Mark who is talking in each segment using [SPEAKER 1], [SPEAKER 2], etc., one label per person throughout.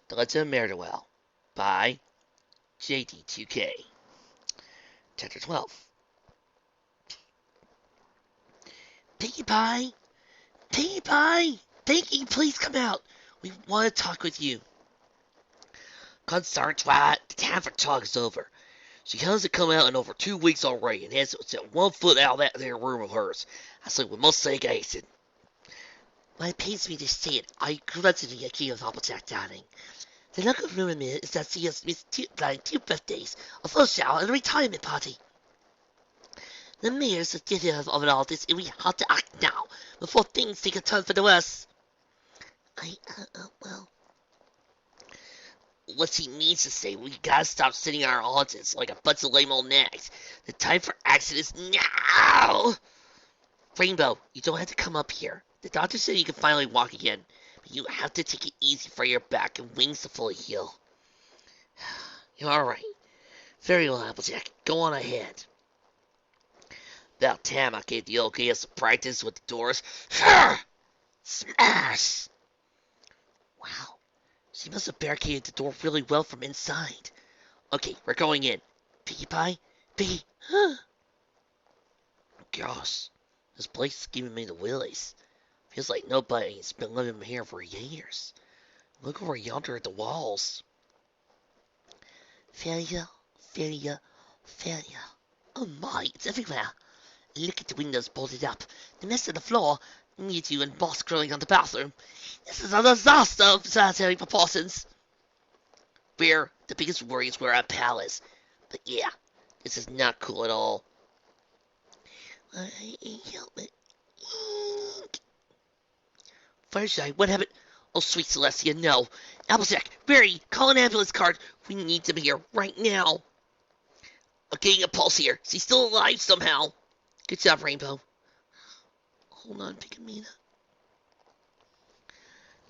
[SPEAKER 1] The Legend of Mare-Do-Well by JD2K. Chapter 12. Pinkie Pie! Pinkie Pie! Pinkie, please come out! We want to talk with you. Concerned twat, the time for talk is over. She hasn't come out in over 2 weeks already and hasn't set 1 foot out of that there room of hers. I say we must take hasten. Well, it pains me to say it. I grudgingly accuse of Applejack, darling. The look of ruin is that she has missed two birthdays, a full shower, and a retirement party. The mayor's suggestive of it all is we have to act now, before things take a turn for the worse. Well, what she means to say, we gotta stop sitting on our haunches like a bunch of lame old nags. The time for action is now! Rainbow, you don't have to come up here. The doctor said you can finally walk again, but you have to take it easy for your back and wings to fully heal. You're alright. Very well, Applejack. Go on ahead. About time I gave the okay us to practice with the doors. Smash! Wow. She must have barricaded the door really well from inside. Okay, we're going in. Pinkie Pie? Pinkie? Gosh, this place is giving me the willies. Feels like nobody's been living here for years. Look over yonder at the walls. Failure, failure, failure. Oh my, it's everywhere. Look at the windows bolted up. The mess on the floor. Mildew and moss growing on the bathroom. This is a disaster of sanitary proportions. We're the biggest worries where our pal is. But yeah, this is not cool at all. I ain't help it. Firefly, what happened? Oh, sweet Celestia, no. Applejack, Barry, call an ambulance card. We need them here right now. I'm getting a pulse here. She's still alive somehow. Good job, Rainbow. Hold on, Pickamina.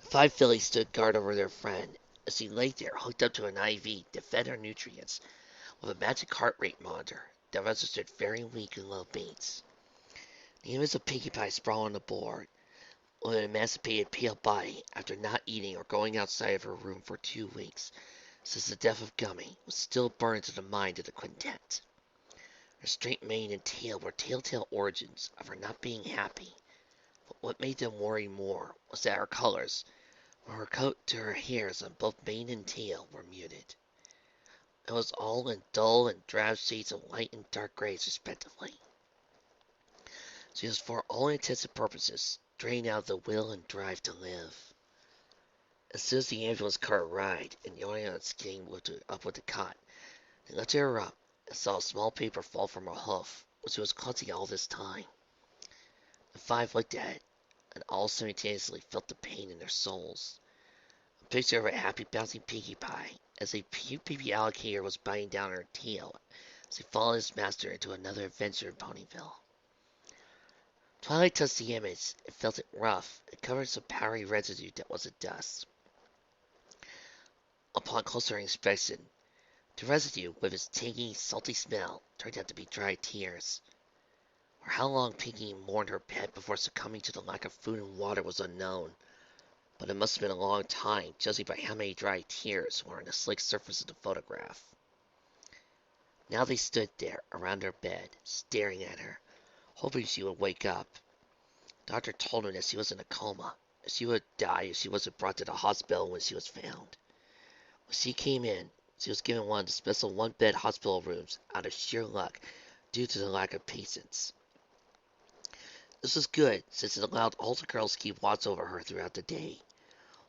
[SPEAKER 1] The 5 fillies stood guard over their friend as she lay there hooked up to an IV to fed her nutrients with a magic heart rate monitor that registered very weak and low beats. The image of Pinkie Pie sprawled on the board with an emaciated pale body after not eating or going outside of her room for 2 weeks since the death of Gummy was still burned into the mind of the quintet. Her straight mane and tail were telltale origins of her not being happy, but what made them worry more was that her colors, from her coat to her hairs on both mane and tail, were muted. It was all in dull and drab shades of light and dark grays respectively. She was for all intents and purposes drained out of the will and drive to live. As soon as the ambulance car arrived and the audience came up with the cot, they lifted her up and saw a small paper fall from her hoof, which she was clutching all this time. The 5 looked at it, and all simultaneously felt the pain in their souls. A picture of a happy bouncing Pinkie Pie, as a PvP alligator was biting down her tail, as he followed his master into another adventure in Ponyville. Twilight touched the image and felt it rough and covered some powdery residue that wasn't dust. Upon closer inspection, the residue, with its tangy, salty smell, turned out to be dry tears. Or how long Pinkie mourned her pet before succumbing to the lack of food and water was unknown, but it must have been a long time, judging by how many dry tears were on the slick surface of the photograph. Now they stood there, around her bed, staring at her, hoping she would wake up. The doctor told her that she was in a coma, and she would die if she wasn't brought to the hospital when she was found. When she came in, she was given one of the special one-bed hospital rooms out of sheer luck due to the lack of patients. This was good, since it allowed all the girls to keep watch over her throughout the day,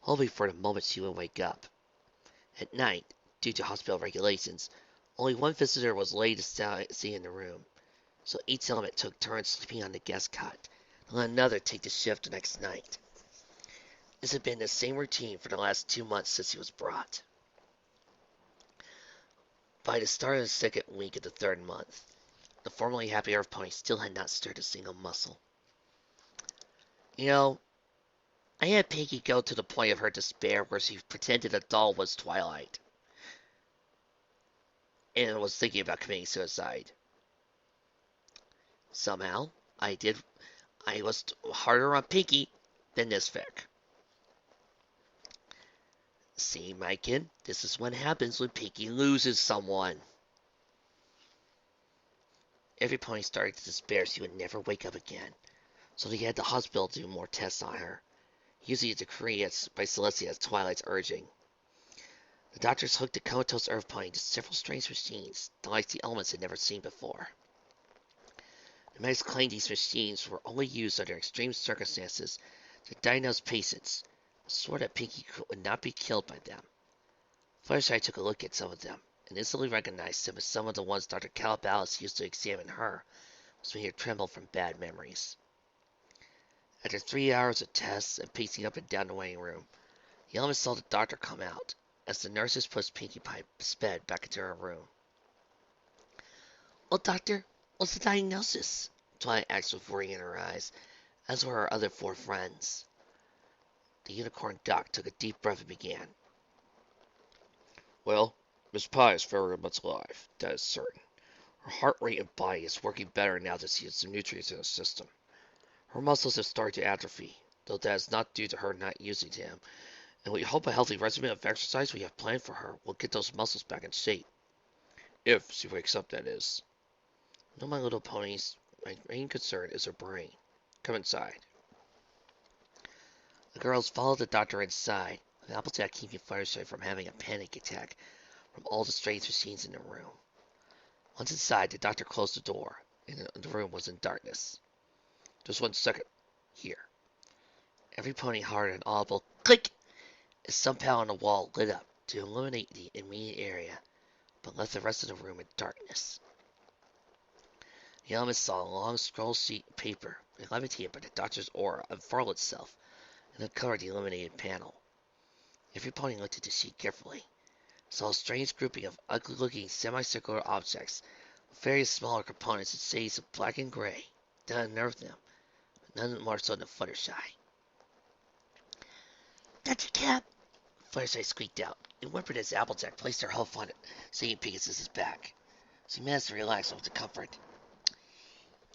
[SPEAKER 1] hoping for the moment she would wake up. At night, due to hospital regulations, only one visitor was laid to see in the room, so each element took turns sleeping on the guest cot, and let another take the shift the next night. This had been the same routine for the last 2 months since he was brought. By the start of the second week of the 3rd month, the formerly happy Earth Pony still had not stirred a single muscle. You know, I had Pinkie go to the point of her despair where she pretended a doll was Twilight, and was thinking about committing suicide. Somehow, I was harder on Pinkie than this fic. See, Mykin, this is what happens when Pinkie loses someone. Every pony started to despair she would never wake up again, so they had the hospital do more tests on her, usually a decree by Celestia at Twilight's urging. The doctors hooked the comatose Earth pony to several strange machines, the likes the elements had never seen before. The medics claimed these machines were only used under extreme circumstances to diagnose patients, and swore that Pinkie would not be killed by them. Fluttershy took a look at some of them, and instantly recognized them as some of the ones Dr. Calabalis used to examine her, which made her tremble from bad memories. After 3 hours of tests and pacing up and down the waiting room, the elements saw the doctor come out, as the nurses pushed Pinkie Pie sped back into her room. "Well, doctor, what's the diagnosis?" Twilight asked with worry in her eyes, as were her other 4 friends. The unicorn doc took a deep breath and began. "Well, Miss Pie is very much alive, that is certain. Her heart rate and body is working better now that she has some nutrients in her system. Her muscles have started to atrophy, though that is not due to her not using them, and we hope a healthy regimen of exercise we have planned for her will get those muscles back in shape. If she wakes up, that is. No, my little ponies, my main concern is her brain. Come inside." The girls followed the doctor inside, with Applejack keeping Fluttershy from having a panic attack from all the strange machines in the room. Once inside, the doctor closed the door, and the room was in darkness. "Just 1 second. Here." Every pony heard an audible click as some panel on the wall lit up to illuminate the immediate area, but left the rest of the room in darkness. The elements saw a long scroll sheet of paper, levitated by the doctor's aura, unfurl itself and uncovered the illuminated panel. Every pony looked at the sheet carefully, saw a strange grouping of ugly-looking semicircular objects with various smaller components in shades of black and gray that unnerved them, but none more so than Fluttershy. "Dr. Cap!" Fluttershy squeaked out, and whimpered as Applejack placed her hoof on it, singing Pegasus's back. She managed to relax with the comfort.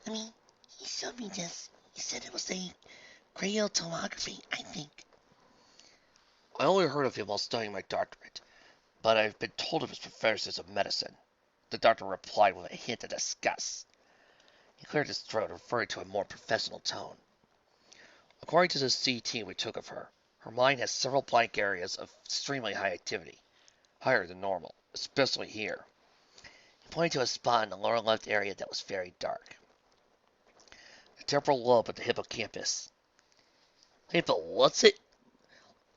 [SPEAKER 1] He showed me this. He said it was a cradiotomography, I think." "I only heard of him while studying my doctorate, but I've been told of his professors of medicine," the doctor replied with a hint of disgust. He cleared his throat, referring to a more professional tone. "According to the CT we took of her, her mind has several blank areas of extremely high activity, higher than normal, especially here." He pointed to a spot in the lower left area that was very dark. "The temporal lobe of the hippocampus." "What's it?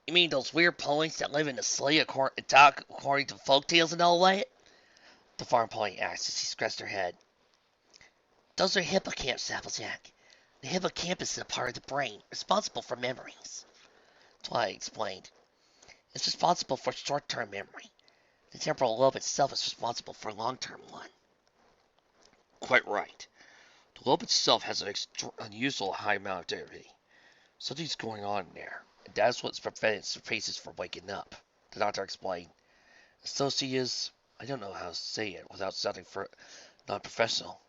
[SPEAKER 1] You mean those weird ponies that live in the sleigh and talk according to folktales and all that?" the farm pony asked as she scratched her head. "Those are hippocampus, Applejack. The hippocampus is a part of the brain responsible for memories," Twilight explained. "It's responsible for short-term memory. The temporal lobe itself is responsible for a long-term one." "Quite right. The lobe itself has an unusual high amount of activity. Something's going on in there, and that's what's preventing its faces from waking up," the doctor explained. "So she is, I don't know how to say it without sounding non-professional."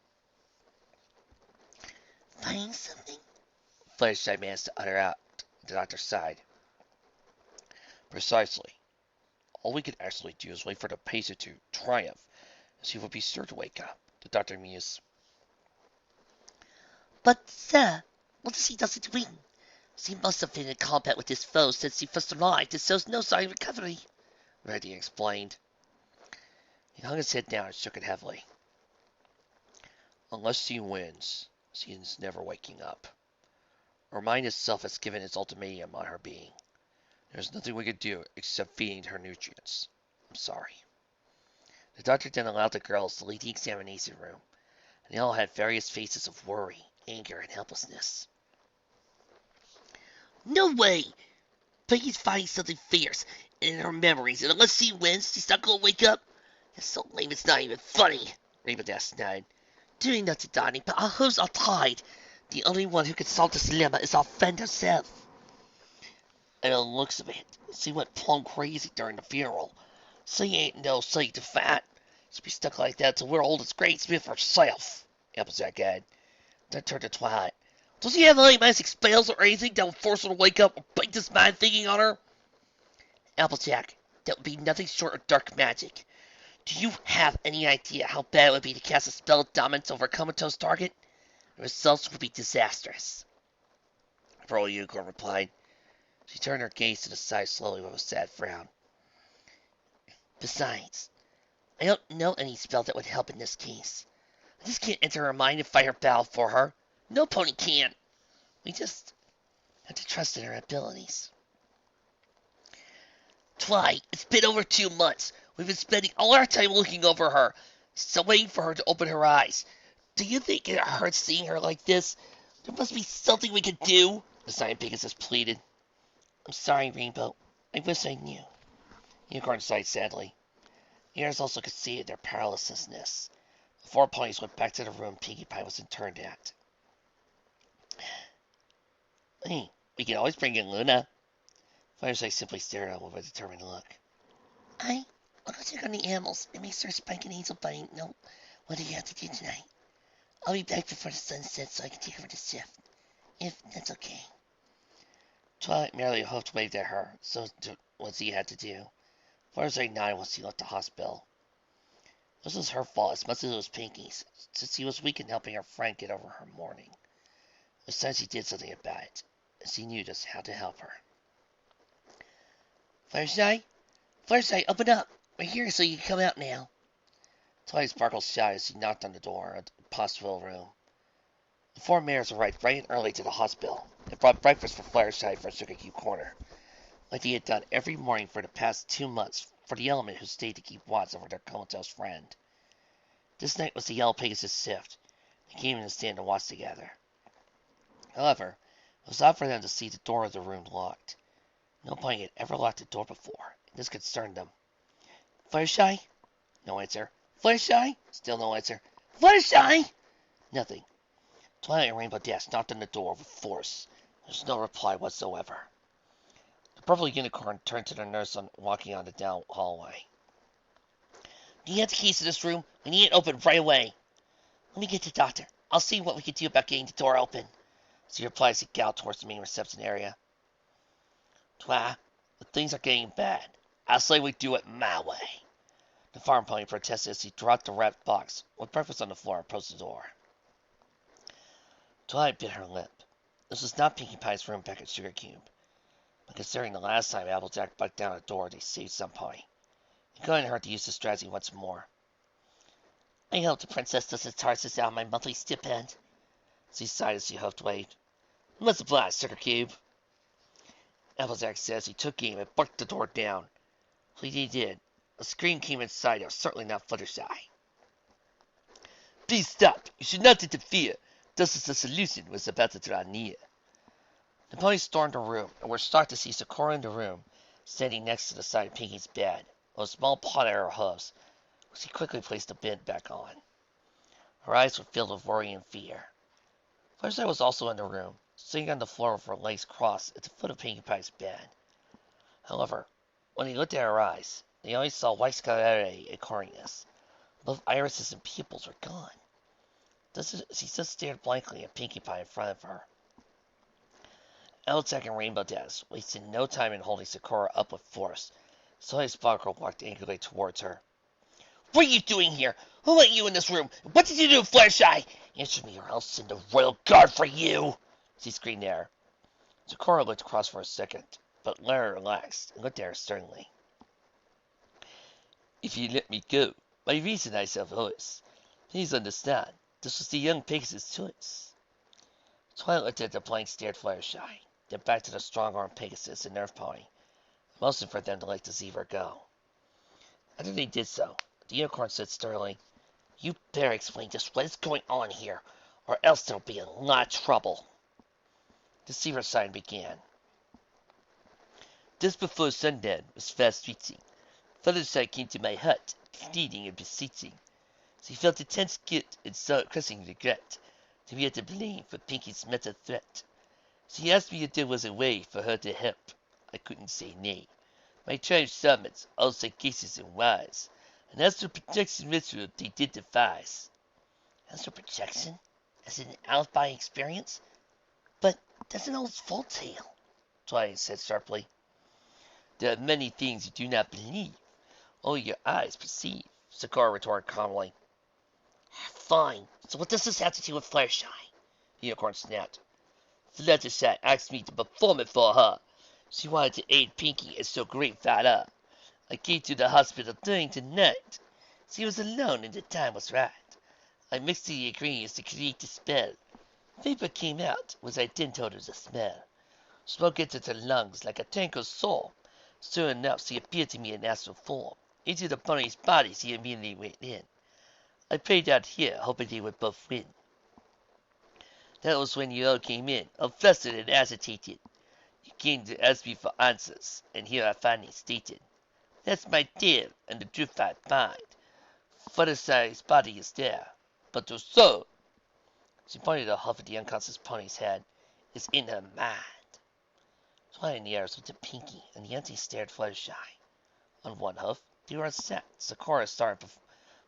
[SPEAKER 1] "Find something?" Fluttershy managed to utter out. The doctor sighed. "Precisely. All we can actually do is wait for the patient to triumph, and she will be sure to wake up," the doctor mused. "But, sir, what if she doesn't win? She must have been in combat with this foe since she first arrived and shows no sign of recovery," Reddy explained. He hung his head down and shook it heavily. "Unless she wins, she is never waking up. Her mind itself has given its ultimatum on her being. There's nothing we can do except feeding her nutrients. I'm sorry." The doctor then allowed the girls to leave the examination room, and they all had various faces of worry, anger, and helplessness. "No way! Pinkie's fighting something fierce in her memories, and unless she wins, she's not going to wake up. That's so lame it's not even funny," Rainbow snarled. "Doing nothing, Donnie, but our hooves are tied. The only one who can solve this dilemma is our friend herself." "And the looks of it, she went plumb crazy during the funeral. She ain't no silly to fight. She'll be stuck like that till we're old as Great Smith herself," Applejack added. Then turned to Twilight. "Does she have any magic spells or anything that will force her to wake up or break this mind thinking on her?" Applejack, that would be nothing short of dark magic. Do you have any idea how bad it would be to cast a spell of dominance over a comatose target? The results would be disastrous. Pearl Unicorn replied. She turned her gaze to the side slowly with a sad frown. Besides, I don't know any spell that would help in this case. I just can't enter her mind and fight her battle for her. No pony can. We just have to trust in her abilities. Twy, it's been over 2 months. We've been spending all our time looking over her, still waiting for her to open her eyes. Do you think it hurts seeing her like this? There must be something we can do, the Giant Pegasus pleaded. I'm sorry, Rainbow. I wish I knew. Unicorn sighed sadly. The others also could see their powerlessness. The 4 ponies went back to the room Pinkie Pie was interned at. Hey, we can always bring in Luna. Firesight simply stared at him with a determined look. I'll go check on the animals and make sure Spike and Hazel Bunny know what they have to do tonight. I'll be back before the sun sets so I can take over the shift, if that's okay. Twilight merely hoped waved at her, so what he had to do. Firesight nodded once he left the hospital. This was her fault as much as it was Pinkie's, since he was weak in helping her friend get over her mourning. Besides, he did something about it, as he knew just how to help her. Firesight? Firesight, open up! We're here so you can come out now. Twilight sparkled shy as he knocked on the door of the Ponyville room. The 4 mayors arrived bright and early to the hospital and brought breakfast for Firesight from Sugar Cube Corner, like they had done every morning for the past 2 months for the element who stayed to keep watch over their comatose friend. This night was the Yellow Pegasus shift. They came in to stand and watch together. However, it was odd for them to see the door of the room locked. No pony had ever locked the door before, and this concerned them. Fluttershy? No answer. Fluttershy? Still no answer. Fluttershy? Nothing. Twilight and Rainbow Dash knocked on the door with force. There was no reply whatsoever. The purple unicorn turned to the nurse walking on the down hallway. Do you have the keys to this room? We need it open right away. Let me get the doctor. I'll see what we can do about getting the door open. She replied as he galloped towards the main reception area. Twa, but things are getting bad. I say we do it my way. The farm pony protested as he dropped the wrapped box with breakfast on the floor and approached the door. Twilight bit her lip. This was not Pinkie Pie's room back at Sugar Cube. But considering the last time Applejack bucked down a door to save some pony, it couldn't hurt to use the strategy once more. I hope the princess doesn't charge us out of my monthly stipend. She sighed as she huffed waved. Much obliged, Sugar Cube. Applejack said as he took aim and bucked the door down. When he did, a scream came inside. It was certainly not Fluttershy. Please stop. You should not interfere. This is the solution was about to draw near. The ponies stormed the room and were shocked to see Sakura in the room, standing next to the side of Pinkie's bed, with a small pot at her hooves, which she quickly placed the bed back on. Her eyes were filled with worry and fear. Fluttershy was also in the room, sitting on the floor with her legs crossed at the foot of Pinkie Pie's bed. However, when he looked at her eyes, they only saw white sclerae and corniness. Both irises and pupils were gone. She just stared blankly at Pinkie Pie in front of her. Applejack and Rainbow Dash wasted no time in holding Sakura up with force, so his Sparkle walked angrily towards her. What are you doing here? Who let you in this room? What did you do, Fluttershy? Answer me or I'll send the royal guard for you! She screamed at her. Sakura looked across for a second, but Lara relaxed and looked at her sternly. If you let me go, my reason I shall voice. Please understand, this was the young Pegasus' choice. Twilight looked at the blank stared Fluttershy, then back to the strong-armed Pegasus and Nerf Pony, motioned for them to let the zebra go. After they did so, the unicorn said sternly, You better explain just what is going on here, or else there'll be a lot of trouble. The zebra sign began. Just before sundown was fast reaching. Fluttershy came to my hut, pleading and beseeching. She felt intense guilt and crushing regret to be at the blame for Pinkie's mental threat. She asked me if there was a way for her to help. I couldn't say nay. My tribe shamans all sagacious and wise, and astral projection ritual they did devise. Astral projection? As in an out-of-body experience? But that's an old folk tale, Twilight said sharply. There are many things you do not believe. Only your eyes perceive, Sakura retorted calmly. Fine. So what does this have to do with Fluttershy? The unicorn snapped. Fluttershy asked me to perform it for her. She wanted to aid Pinkie and so great fat up. I came to the hospital during the night. She was alone and the time was right. I mixed the ingredients to create the spell. Vapor came out, which I then told her to smell. Smoke entered her lungs like a tanker's soul. Sure enough, she appeared to me in astral form. Into the pony's body she immediately went in. I prayed out here, hoping they would both win. That was when you all came in, all flustered and agitated. You came to ask me for answers, and here I finally stated. That's my tale, and the truth I find. Fluttershy's body is there, but the soul, she pointed a huff at the unconscious pony's head, is in her mind. Twilight and the others looked at Pinkie, and the auntie stared at Fluttershy. On one hoof, they were upset. Sakura started to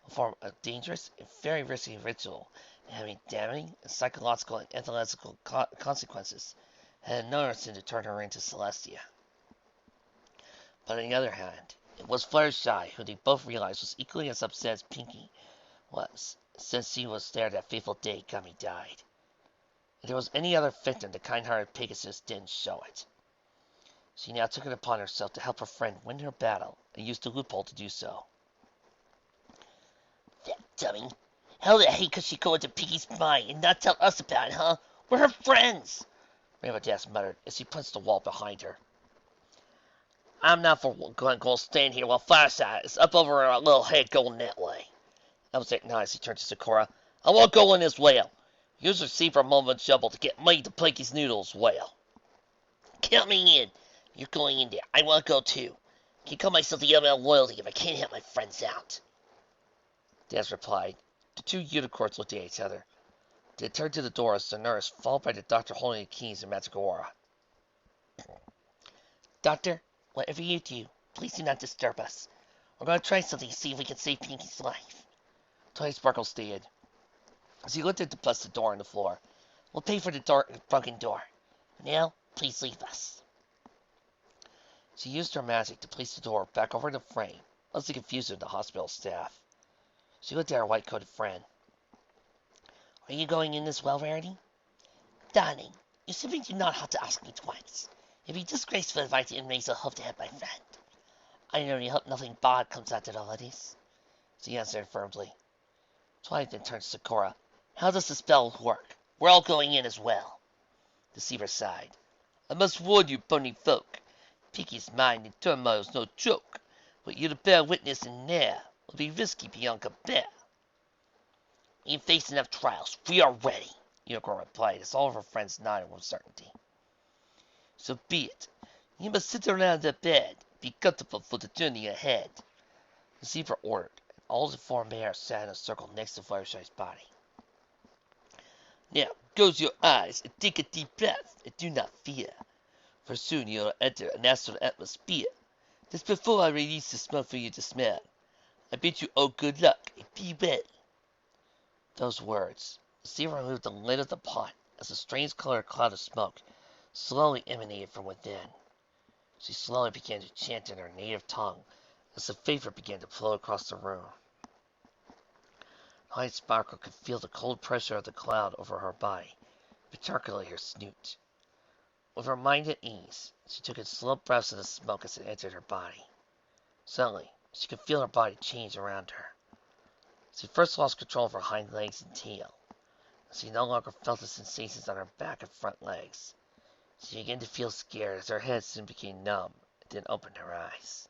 [SPEAKER 1] perform a dangerous and very risky ritual, and having damaging psychological and ethical consequences, had another sin to turn her into Celestia. But on the other hand, it was Fluttershy who they both realized was equally as upset as Pinkie was, since she was there that fateful day Gummy died. If there was any other victim, the kind-hearted Pegasus didn't show it. She now took it upon herself to help her friend win her battle, and used the loophole to do so. That dummy! How the heck could she go into Pinkie's mind and not tell us about it, huh? We're her friends! Rabbitass muttered as she punched the wall behind her. I'm not going to stand here while Fluttershy is up over our little head going that way. I was acknowledged. He turned to Sakura. I won't go in as well. Use her see for a moment of trouble to get me to Pinkie's noodles well. Count me in. You're going in there. I want to go too. Can't call myself the element of loyalty if I can't help my friends out. Daz replied. The two unicorns looked at each other. They turned to the door as the nurse, followed by the doctor holding the keys and magical aura. Doctor, whatever you do, please do not disturb us. We're going to try something to see if we can save Pinkie's life. Tony Sparkle stated. As he looked at the busted door on the floor. We'll pay for the broken door. Now, please leave us. She used her magic to place the door back over the frame, mostly confused with the hospital staff. She looked at her white-coated friend. Are you going in as well, Rarity? Darling, you simply do not have to ask me twice. It'd be disgraceful if I didn't raise a hoof to help my friend. I only hope nothing bad comes out of all of this. She answered firmly. Twilight then turned to Sakura. How does the spell work? We're all going in as well. The Seaver sighed. I must warn you, pony folk. Pinkie's mind in turmoil is no joke. What you're to bear witness in there will be risky beyond compare. We've faced enough trials. We are ready, Unicorn replied, as all of her friends nodded with certainty. So be it. You must sit around the bed. Be comfortable for the journey ahead. The Seaver ordered, and all the four mayors sat in a circle next to Fluttershy's body. Now, close your eyes and take a deep breath, and do not fear. For soon you'll enter an astral atmosphere. Just before I release the smoke for you to smell. I bid you all good luck, and be ready. Those words, the Seaver removed the lid of the pot, as a strange-colored cloud of smoke slowly emanated from within. She slowly began to chant in her native tongue, as the vapor began to flow across the room. Twilight Sparkle could feel the cold pressure of the cloud over her body, particularly her snoot. With her mind at ease, she took in slow breaths of the smoke as it entered her body. Suddenly, she could feel her body change around her. She first lost control of her hind legs and tail. She no longer felt the sensations on her back and front legs. She began to feel scared as her head soon became numb, and then opened her eyes.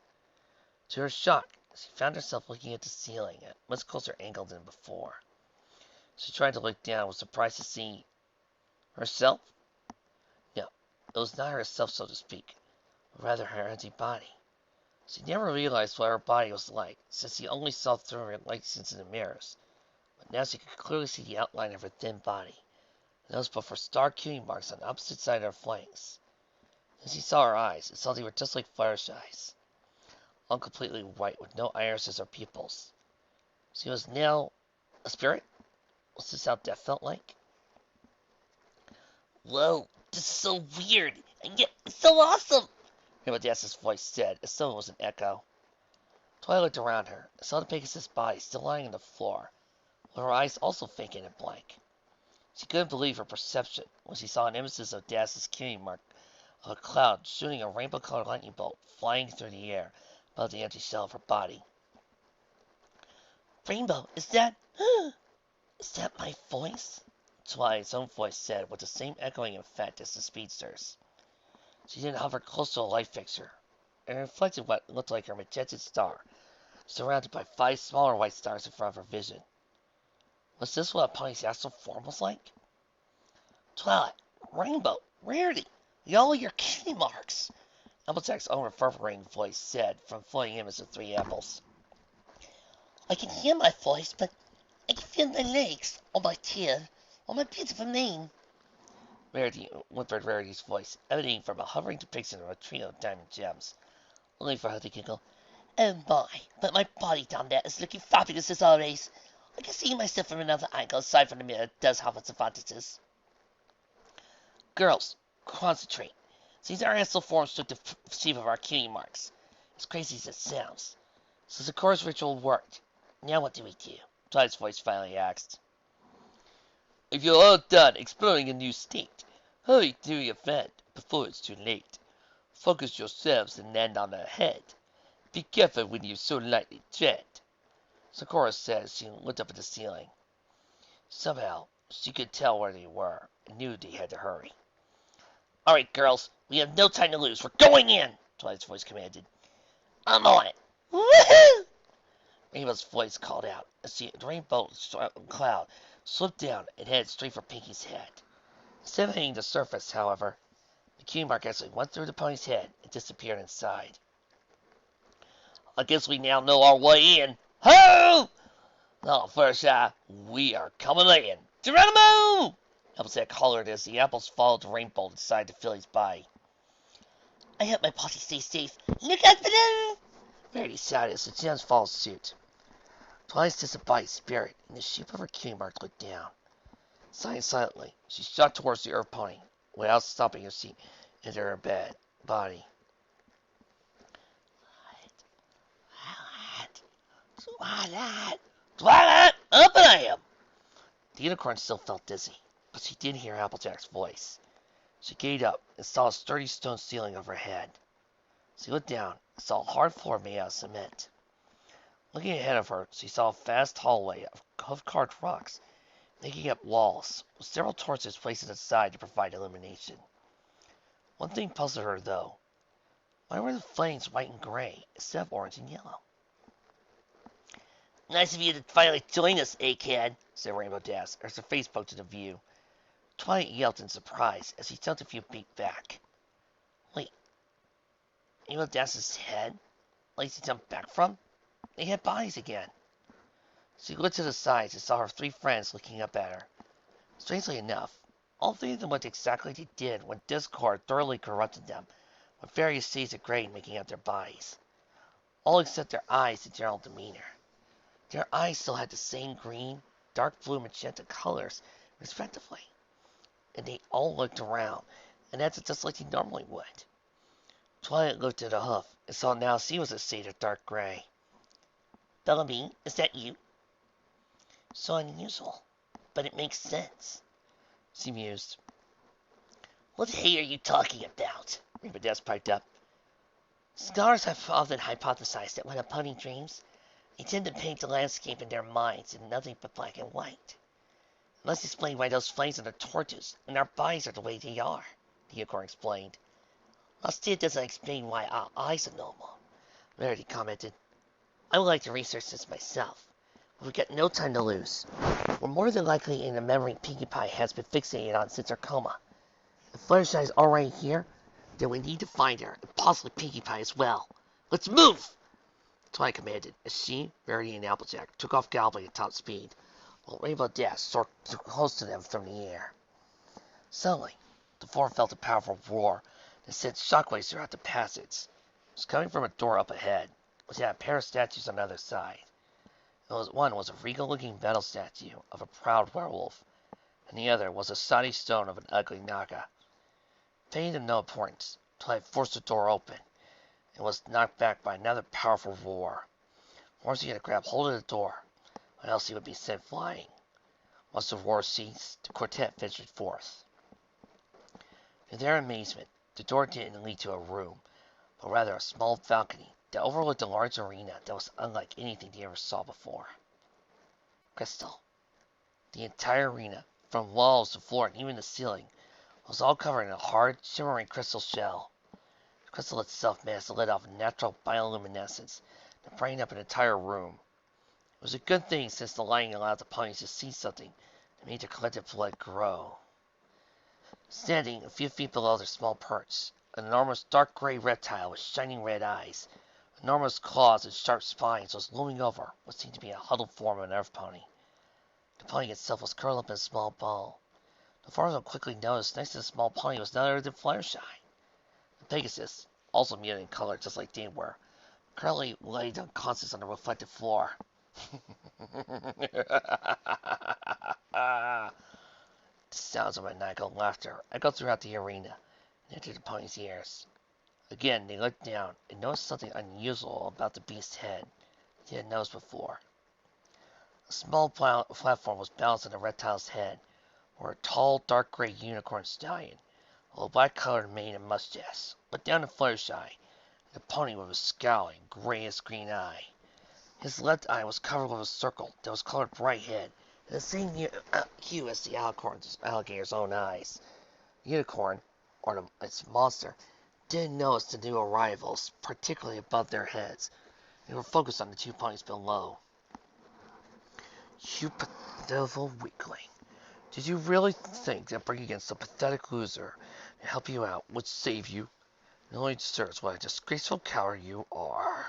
[SPEAKER 1] To her shock, she found herself looking at the ceiling at a much closer angle than before. She tried to look down and was surprised to see herself. No, it was not herself, so to speak, but rather her empty body. She never realized what her body was like, since she only saw through her reflections in the mirrors. But now she could clearly see the outline of her thin body, and those but for star cueing marks on the opposite side of her flanks. As she saw her eyes, and saw they were just like Fluttershy's, all completely white with no irises or pupils. She was now a spirit? Was this how death felt like? Whoa, this is so weird, and yet it's so awesome! Rainbow-Dazz's voice said, as though it was an echo. Twilight looked around her and saw the Pegasus' body still lying on the floor, with her eyes also vacant and blank. She couldn't believe her perception when she saw an image of Dazz's cutie mark of a cloud shooting a rainbow-colored lightning bolt flying through the air above the empty shell of her body. Rainbow, is that my voice? Twilight's own voice said with the same echoing effect as the speedster's. She then hovered close to a light fixture, and reflected what looked like her magenta star, surrounded by 5 smaller white stars in front of her vision. Was this what a pony's astral form was like? Twilight, Rainbow, Rarity, y'all are your cutie marks, Applejack's own reverberating voice said from floating image of 3 apples. I can hear my voice, but I can feel my legs, or my tail, or my beautiful mane. Rarity whimpered Rarity's voice, emanating from a hovering depiction of a trio of diamond gems, only for her to giggle. Oh my, but my body down there is looking fabulous as always. I can see myself from another angle aside from the mirror does have its advantages. Girls, concentrate. These are astral forms took the shape of our cutie marks, as crazy as it sounds. So the chorus ritual worked. Now what do we do? Twilight's voice finally asked. If you're all done exploring a new state, hurry to the event before it's too late. Focus yourselves and land on the head. Be careful when you so lightly tread. Sakura said as she looked up at the ceiling. Somehow, she could tell where they were and knew they had to hurry. Alright, girls, we have no time to lose. We're going in, Twilight's voice commanded. I'm on it. Woohoo! Rainbow's voice called out as the rainbow cloud slipped down and headed straight for Pinkie's head. Instead of hitting the surface, however, the cutie mark actually went through the pony's head and disappeared inside. I guess we now know our way in. Ho! Now, first we are coming in. Geronimo! Applejack hollered as the apples followed the rainbow inside the filly's body. I hope my potty stays safe. Look out below! Rarity shouted as the gems followed suit. Twilight's disembodied spirit in the shape of her cutie mark looked down. Sighing silently, she shot towards the earth pony without stopping her seat into her body. Twilight, up I am! The unicorn still felt dizzy, but she did hear Applejack's voice. She gazed up and saw a sturdy stone ceiling over her head. She looked down and saw a hard floor made out of cement. Looking ahead of her, she saw a vast hallway of hoof-carved rocks, making up walls, with several torches placed to the side to provide illumination. One thing puzzled her, though. Why were the flames white and gray instead of orange and yellow? Nice of you to finally join us, Cad, said Rainbow-Dash, as her face poked into view. Twilight yelped in surprise as he jumped a few feet back. Wait, Rainbow-Dash's head? Like she jumped back from? They had bodies again. She looked to the sides and saw her 3 friends looking up at her. Strangely enough, all 3 of them looked exactly like they did when discord thoroughly corrupted them, with various shades of gray making up their bodies. All except their eyes and general demeanor. Their eyes still had the same green, dark blue, magenta colors, respectively. And they all looked around, and acted just like they normally would. Twilight looked at a hoof, and saw now she was a shade of dark gray. Bellamy, is that you? So unusual, but it makes sense, she mused. What the hell are you talking about? Rainbow-Dash piped up. Scholars have often hypothesized that when a pony dreams, they tend to paint the landscape in their minds in nothing but black and white. It must explain why those flames are the torches, and our bodies are the way they are, the unicorn explained. While still doesn't explain why our eyes are normal, Rarity commented. I would like to research this myself, but we've got no time to lose. We're more than likely in the memory Pinkie Pie has been fixated on since her coma. If Fluttershy's already here, then we need to find her, and possibly Pinkie Pie as well. Let's move! Twilight commanded, as she, Rarity, and Applejack took off galloping at top speed, while Rainbow-Dash soared close to them from the air. Suddenly, the 4 felt a powerful roar that sent shockwaves throughout the passage. It was coming from a door up ahead, which had a pair of statues on the other side. One was a regal-looking metal statue of a proud werewolf, and the other was a sooty stone of an ugly naga. Paying them no importance, Twilight forced the door open, and was knocked back by another powerful roar. Horsey had to grab hold of the door, or else he would be sent flying. Once the roar ceased, the quartet ventured forth. To their amazement, the door didn't lead to a room, but rather a small balcony that overlooked a large arena that was unlike anything they ever saw before. Crystal. The entire arena, from walls to floor and even the ceiling, was all covered in a hard, shimmering crystal shell. The crystal itself managed to let off a natural bioluminescence that brightened up an entire room. It was a good thing since the lighting allowed the ponies to see something that made their collective blood grow. Standing a few feet below their small perch, an enormous dark gray reptile with shining red eyes, enormous claws and sharp spines was looming over what seemed to be a huddled form of an earth pony. The pony itself was curled up in a small ball. The four of them quickly noticed next to the small pony was none other than Fluttershy. The Pegasus, also muted in color just like they were, currently laid unconscious on the reflected floor. The sounds of maniacal laughter echoed throughout the arena and entered the pony's ears. Again, they looked down and noticed something unusual about the beast's head they had noticed before. A small platform was balanced on the reptile's head, where a tall, dark gray unicorn stallion, with a black-colored mane and mustache, looked down at Fluttershy, the pony with a scowling, grayish-green eye. His left eye was covered with a circle that was colored bright red, the same hue as the alligator's own eyes. The unicorn, or its monster, didn't notice the new arrivals, particularly above their heads. They were focused on the two ponies below. You pitiful weakling. Did you really think that bringing against a pathetic loser and help you out would save you? It only deserves what a disgraceful coward you are.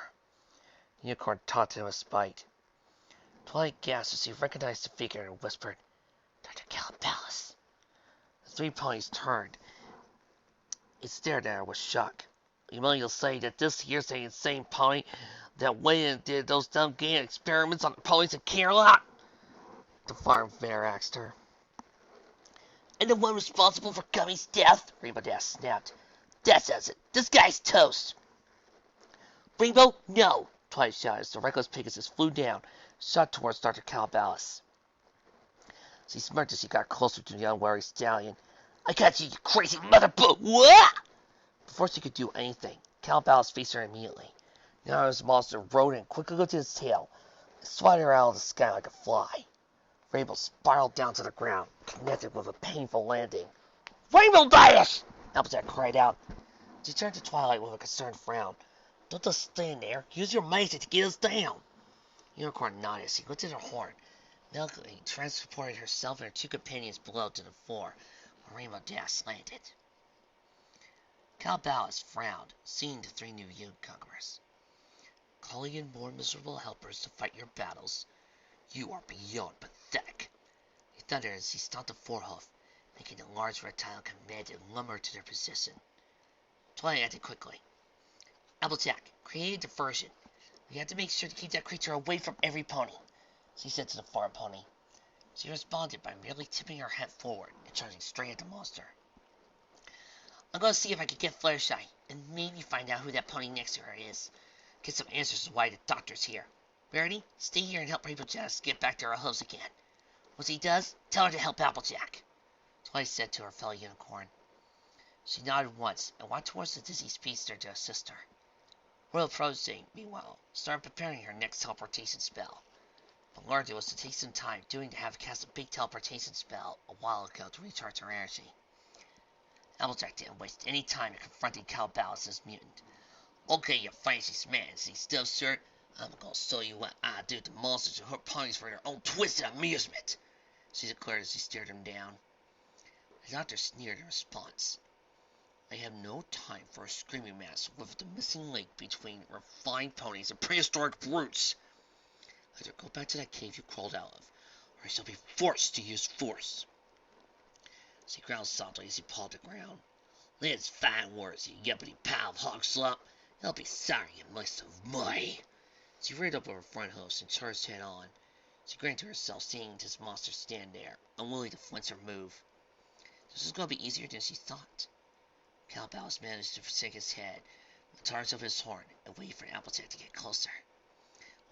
[SPEAKER 1] The unicorn taunted him with spite. Twilight gasped as he recognized the figure and whispered, Dr. Calabasas. The three ponies turned and stared at her with shock. You mean you'll say that this here's the insane pony that went and did those dumb game experiments on the ponies in Camelot? The farm bear asked her. And the one responsible for Gummy's death? Rainbow Dash snapped. That says it. This guy's toast. Rainbow, no! Twilight shouted as the reckless Pegasus flew down, shot towards Dr. Calabasas. She smirked as she got closer to the unwary stallion. I got you, you crazy mother boot! What? Before she could do anything, Calabasas faced her immediately. The enormous monster rode in, quickly lifted his tail, and swatted her out of the sky like a fly. Rainbow spiraled down to the ground, connected with a painful landing. Rainbow Dash! Applejack cried out. She turned to Twilight with a concerned frown. Don't just stand there. Use your magic to get us down. Unicorn nodded as she lifted her horn, milkily transported herself and her two companions below to the floor, where Rainbow Dash landed. Calabasas frowned, seeing the three new newcomers. Calling in more miserable helpers to fight your battles, you are beyond pathetic. He thundered as he stomped a forehoof, making the large reptile command and lumber to their position. Twilight acted quickly. Applejack, create a diversion. We have to make sure to keep that creature away from every pony, she said to the farm pony. She responded by merely tipping her head forward and charging straight at the monster. I'm going to see if I can get Fluttershy, and maybe find out who that pony next to her is. Get some answers to why the doctor's here. Rarity, stay here and help Rainbow Dash get back to her hooves again. Once he does, tell her to help Applejack, Twilight said to her fellow unicorn. She nodded once and walked towards the dizzy speedster to assist her. Royal Protege, meanwhile, started preparing her next teleportation spell, but learned it was to take some time doing to have cast a big teleportation spell a while ago to recharge her energy. Applejack didn't waste any time in confronting Calabasas' mutant. Okay, you fancy schmancy stuff, sir. I'm gonna show you what I do to monsters who hurt ponies for their own twisted amusement, she declared as she stared him down. The doctor sneered in response. I have no time for a screaming match with the missing link between refined ponies and prehistoric brutes. Either go back to that cave you crawled out of, or I shall be forced to use force. She growled softly as he pawed the ground. That's fine words, you yuppity pile of hog slop. I'll be sorry you must have mud. She reared up with her front hooves and charged head on. She grinned to herself, seeing this monster stand there, unwilling to flinch or move. This was going to be easier than she thought. Calabasas managed to shake his head, Tires of his horn and waited for Applejack to get closer.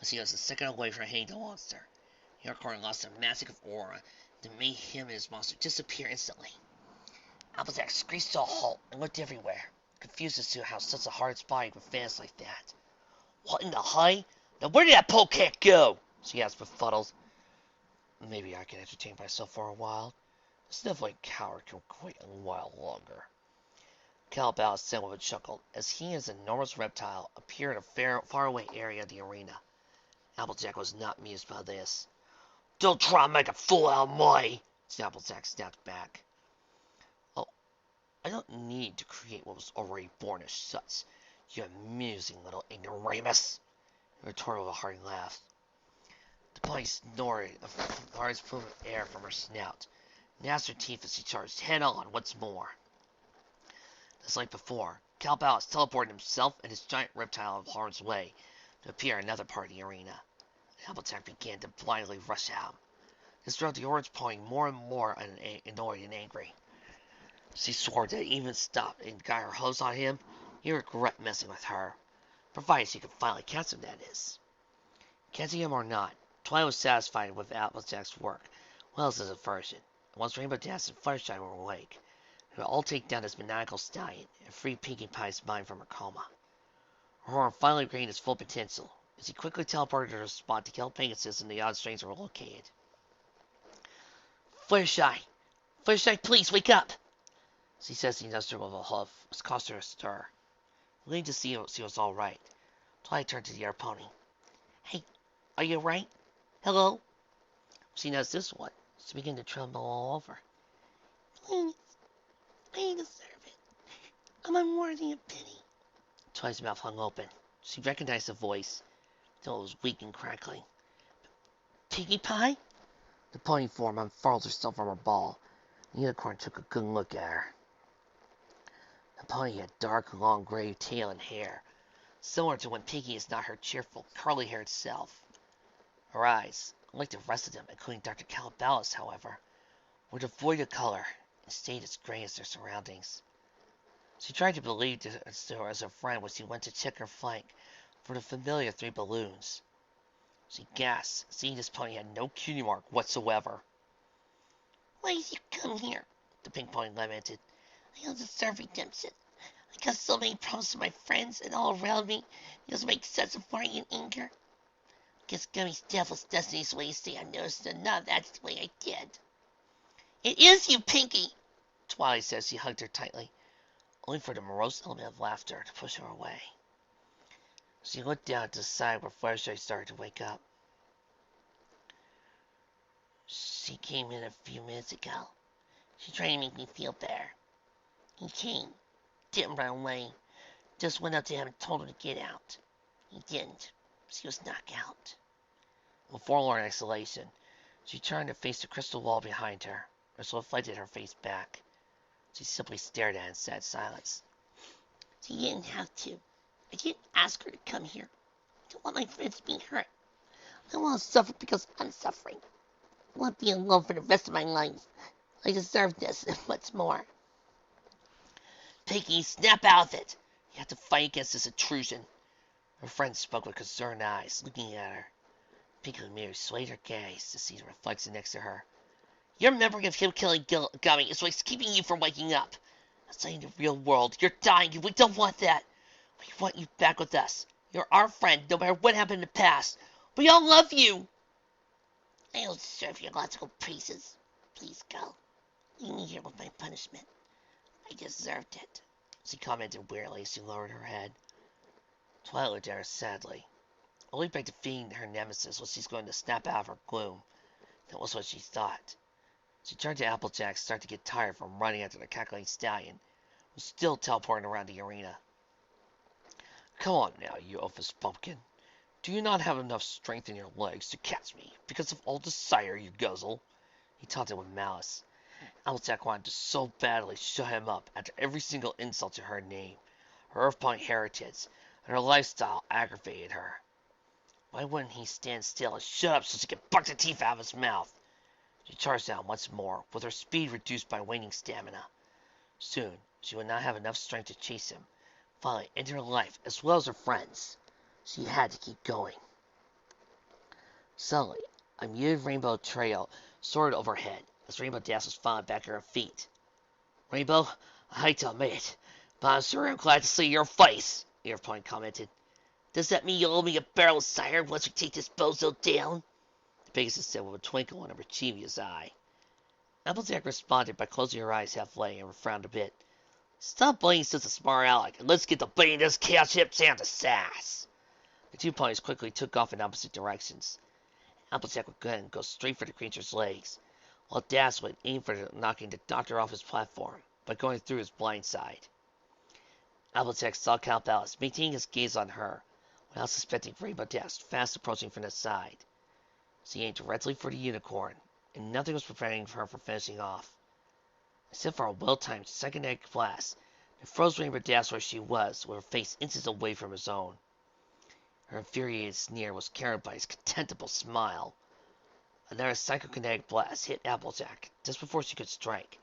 [SPEAKER 1] As he was a second away from hitting the monster, the unicorn lost a massive aura that made him and his monster disappear instantly. Applejack screeched to a halt and looked everywhere, confused as to how such a hard body could vanish like that. What in the hay? Now where did that polecat go? She asked befuddled. Maybe I can entertain myself for a while. The sniveling coward can wait a while longer. Calabow said with a chuckle, as he and his enormous reptile appeared in a faraway area of the arena. Applejack was not amused by this. Don't try to make a fool out of me, Applejack snapped back. Oh, I don't need to create what was already born as such, you amusing little ignoramus, he retorted with a hearty laugh. The pony snorted a large plume of air from her snout, and gnashed her teeth as she charged head-on once more. Just like before, Calabow teleported himself and his giant reptile out of harm's way to appear in another part of the arena. Applejack began to blindly rush out. This drove the orange pony more and more annoyed and angry. She swore that even stopped and got her hose on him, he'd regret messing with her, provided she could finally catch him, that is. Catching him or not, Twilight was satisfied with Applejack's work, well as his aversion, and once Rainbow Dash and Fluttershy were awake, they would all take down his maniacal stallion and free Pinkie Pie's mind from her coma. Her horn finally gained its full potential, as he quickly teleported to the spot to kill Pegasus and the odd strings were located. Fluttershy! Fluttershy, please, wake up! She says he nudged her with a hoof, which caused her to stir. Waiting to see if she was all right, Twilight turned to the other pony. Hey, are you alright? Hello? She knows this one. She began to tremble all over. Please, I deserve it. I'm unworthy of pity. Twilight's mouth hung open. She recognized the voice, though it was weak and crackling. Pinkie Pie? The pony form unfurled herself from her ball. The unicorn took a good look at her. The pony had dark, long gray tail and hair, similar to when Pinkie is not her cheerful, curly-haired self. Her eyes, unlike the rest of them, including Dr. Calabow's, however, were devoid of color and stayed as gray as their surroundings. She tried to believe her as a friend when she went to check her flank for the familiar 3 balloons. She gasped, seeing this pony had no cutie mark whatsoever. Why did you come here? The pink pony lamented. I don't deserve redemption. I got so many problems with my friends and all around me. It doesn't make sense of worry and anger. Guess Gummy's deathless destiny's the way you stay unnoticed, and none of that's the way I did. It is you, Pinkie! Twilight said as she hugged her tightly, only for the morose element of laughter to push her away. She looked down to the side where Fluttershy started to wake up. She came in a few minutes ago. She tried to make me feel better. He came. Didn't run away. Just went up to him and told him to get out. He didn't. She was knocked out. With forlorn exhalation, she turned to face the crystal wall behind her, which reflected her face back. She simply stared at it in sad silence. She didn't have to. I didn't ask her to come here. I don't want my friends being hurt. I don't want to suffer because I'm suffering. I want to be alone for the rest of my life. I deserve this and much more. Pinkie, snap out of it! You have to fight against this intrusion. Her friend spoke with concerned eyes, looking at her. Pinkie merely swayed her gaze to see the reflection next to her. Your memory of him killing Gummy is what's keeping you from waking up. Outside in the real world, you're dying and we don't want that. We want you back with us. You're our friend, no matter what happened in the past. We all love you. I don't deserve your logical praises. Please go. Leave me here with my punishment. I deserved it, she commented wearily as she lowered her head. Twilight looked at her sadly. Only by defeating her nemesis was she going to snap out of her gloom. That was what she thought. She turned to Applejack, starting to get tired from running after the cackling stallion, who was still teleporting around the arena. Come on now, you oafus pumpkin. Do you not have enough strength in your legs to catch me, because of all desire you guzzle? He taunted with malice. Applejack wanted to so badly shut him up after every single insult to her name, her Earth Pony heritage, and her lifestyle aggravated her. Why wouldn't he stand still and shut up so she could buck the teeth out of his mouth? She charged out once more, with her speed reduced by waning stamina. Soon, she would not have enough strength to chase him, finally ended her life as well as her friends. She had to keep going. Suddenly, a muted rainbow trail soared overhead as Rainbow Dash was falling back at her feet. Rainbow, I hate to admit it, but I'm sure I'm glad to see your face, Earpoint commented. Does that mean you'll owe me a barrel of cider once we take this bozo down? The Pegasus said with a twinkle in her mischievous eye. Applejack responded by closing her eyes halfway and frowned a bit. Stop playing such a smart aleck, and let's get to beating this cowship down to sass. The two ponies quickly took off in opposite directions. Applejack would again go straight for the creature's legs, while Dash would aim for knocking the doctor off his platform by going through his blind side. Applejack saw Count Ballas, maintaining his gaze on her, without suspecting Rainbow Dash fast approaching from the side. She aimed directly for the unicorn, and nothing was preventing her from finishing off. Except for a well-timed second egg blast that froze Rainbow Dash where she was, with her face inches away from his own. Her infuriated sneer was countered by his contemptible smile. Another psychokinetic blast hit Applejack just before she could strike,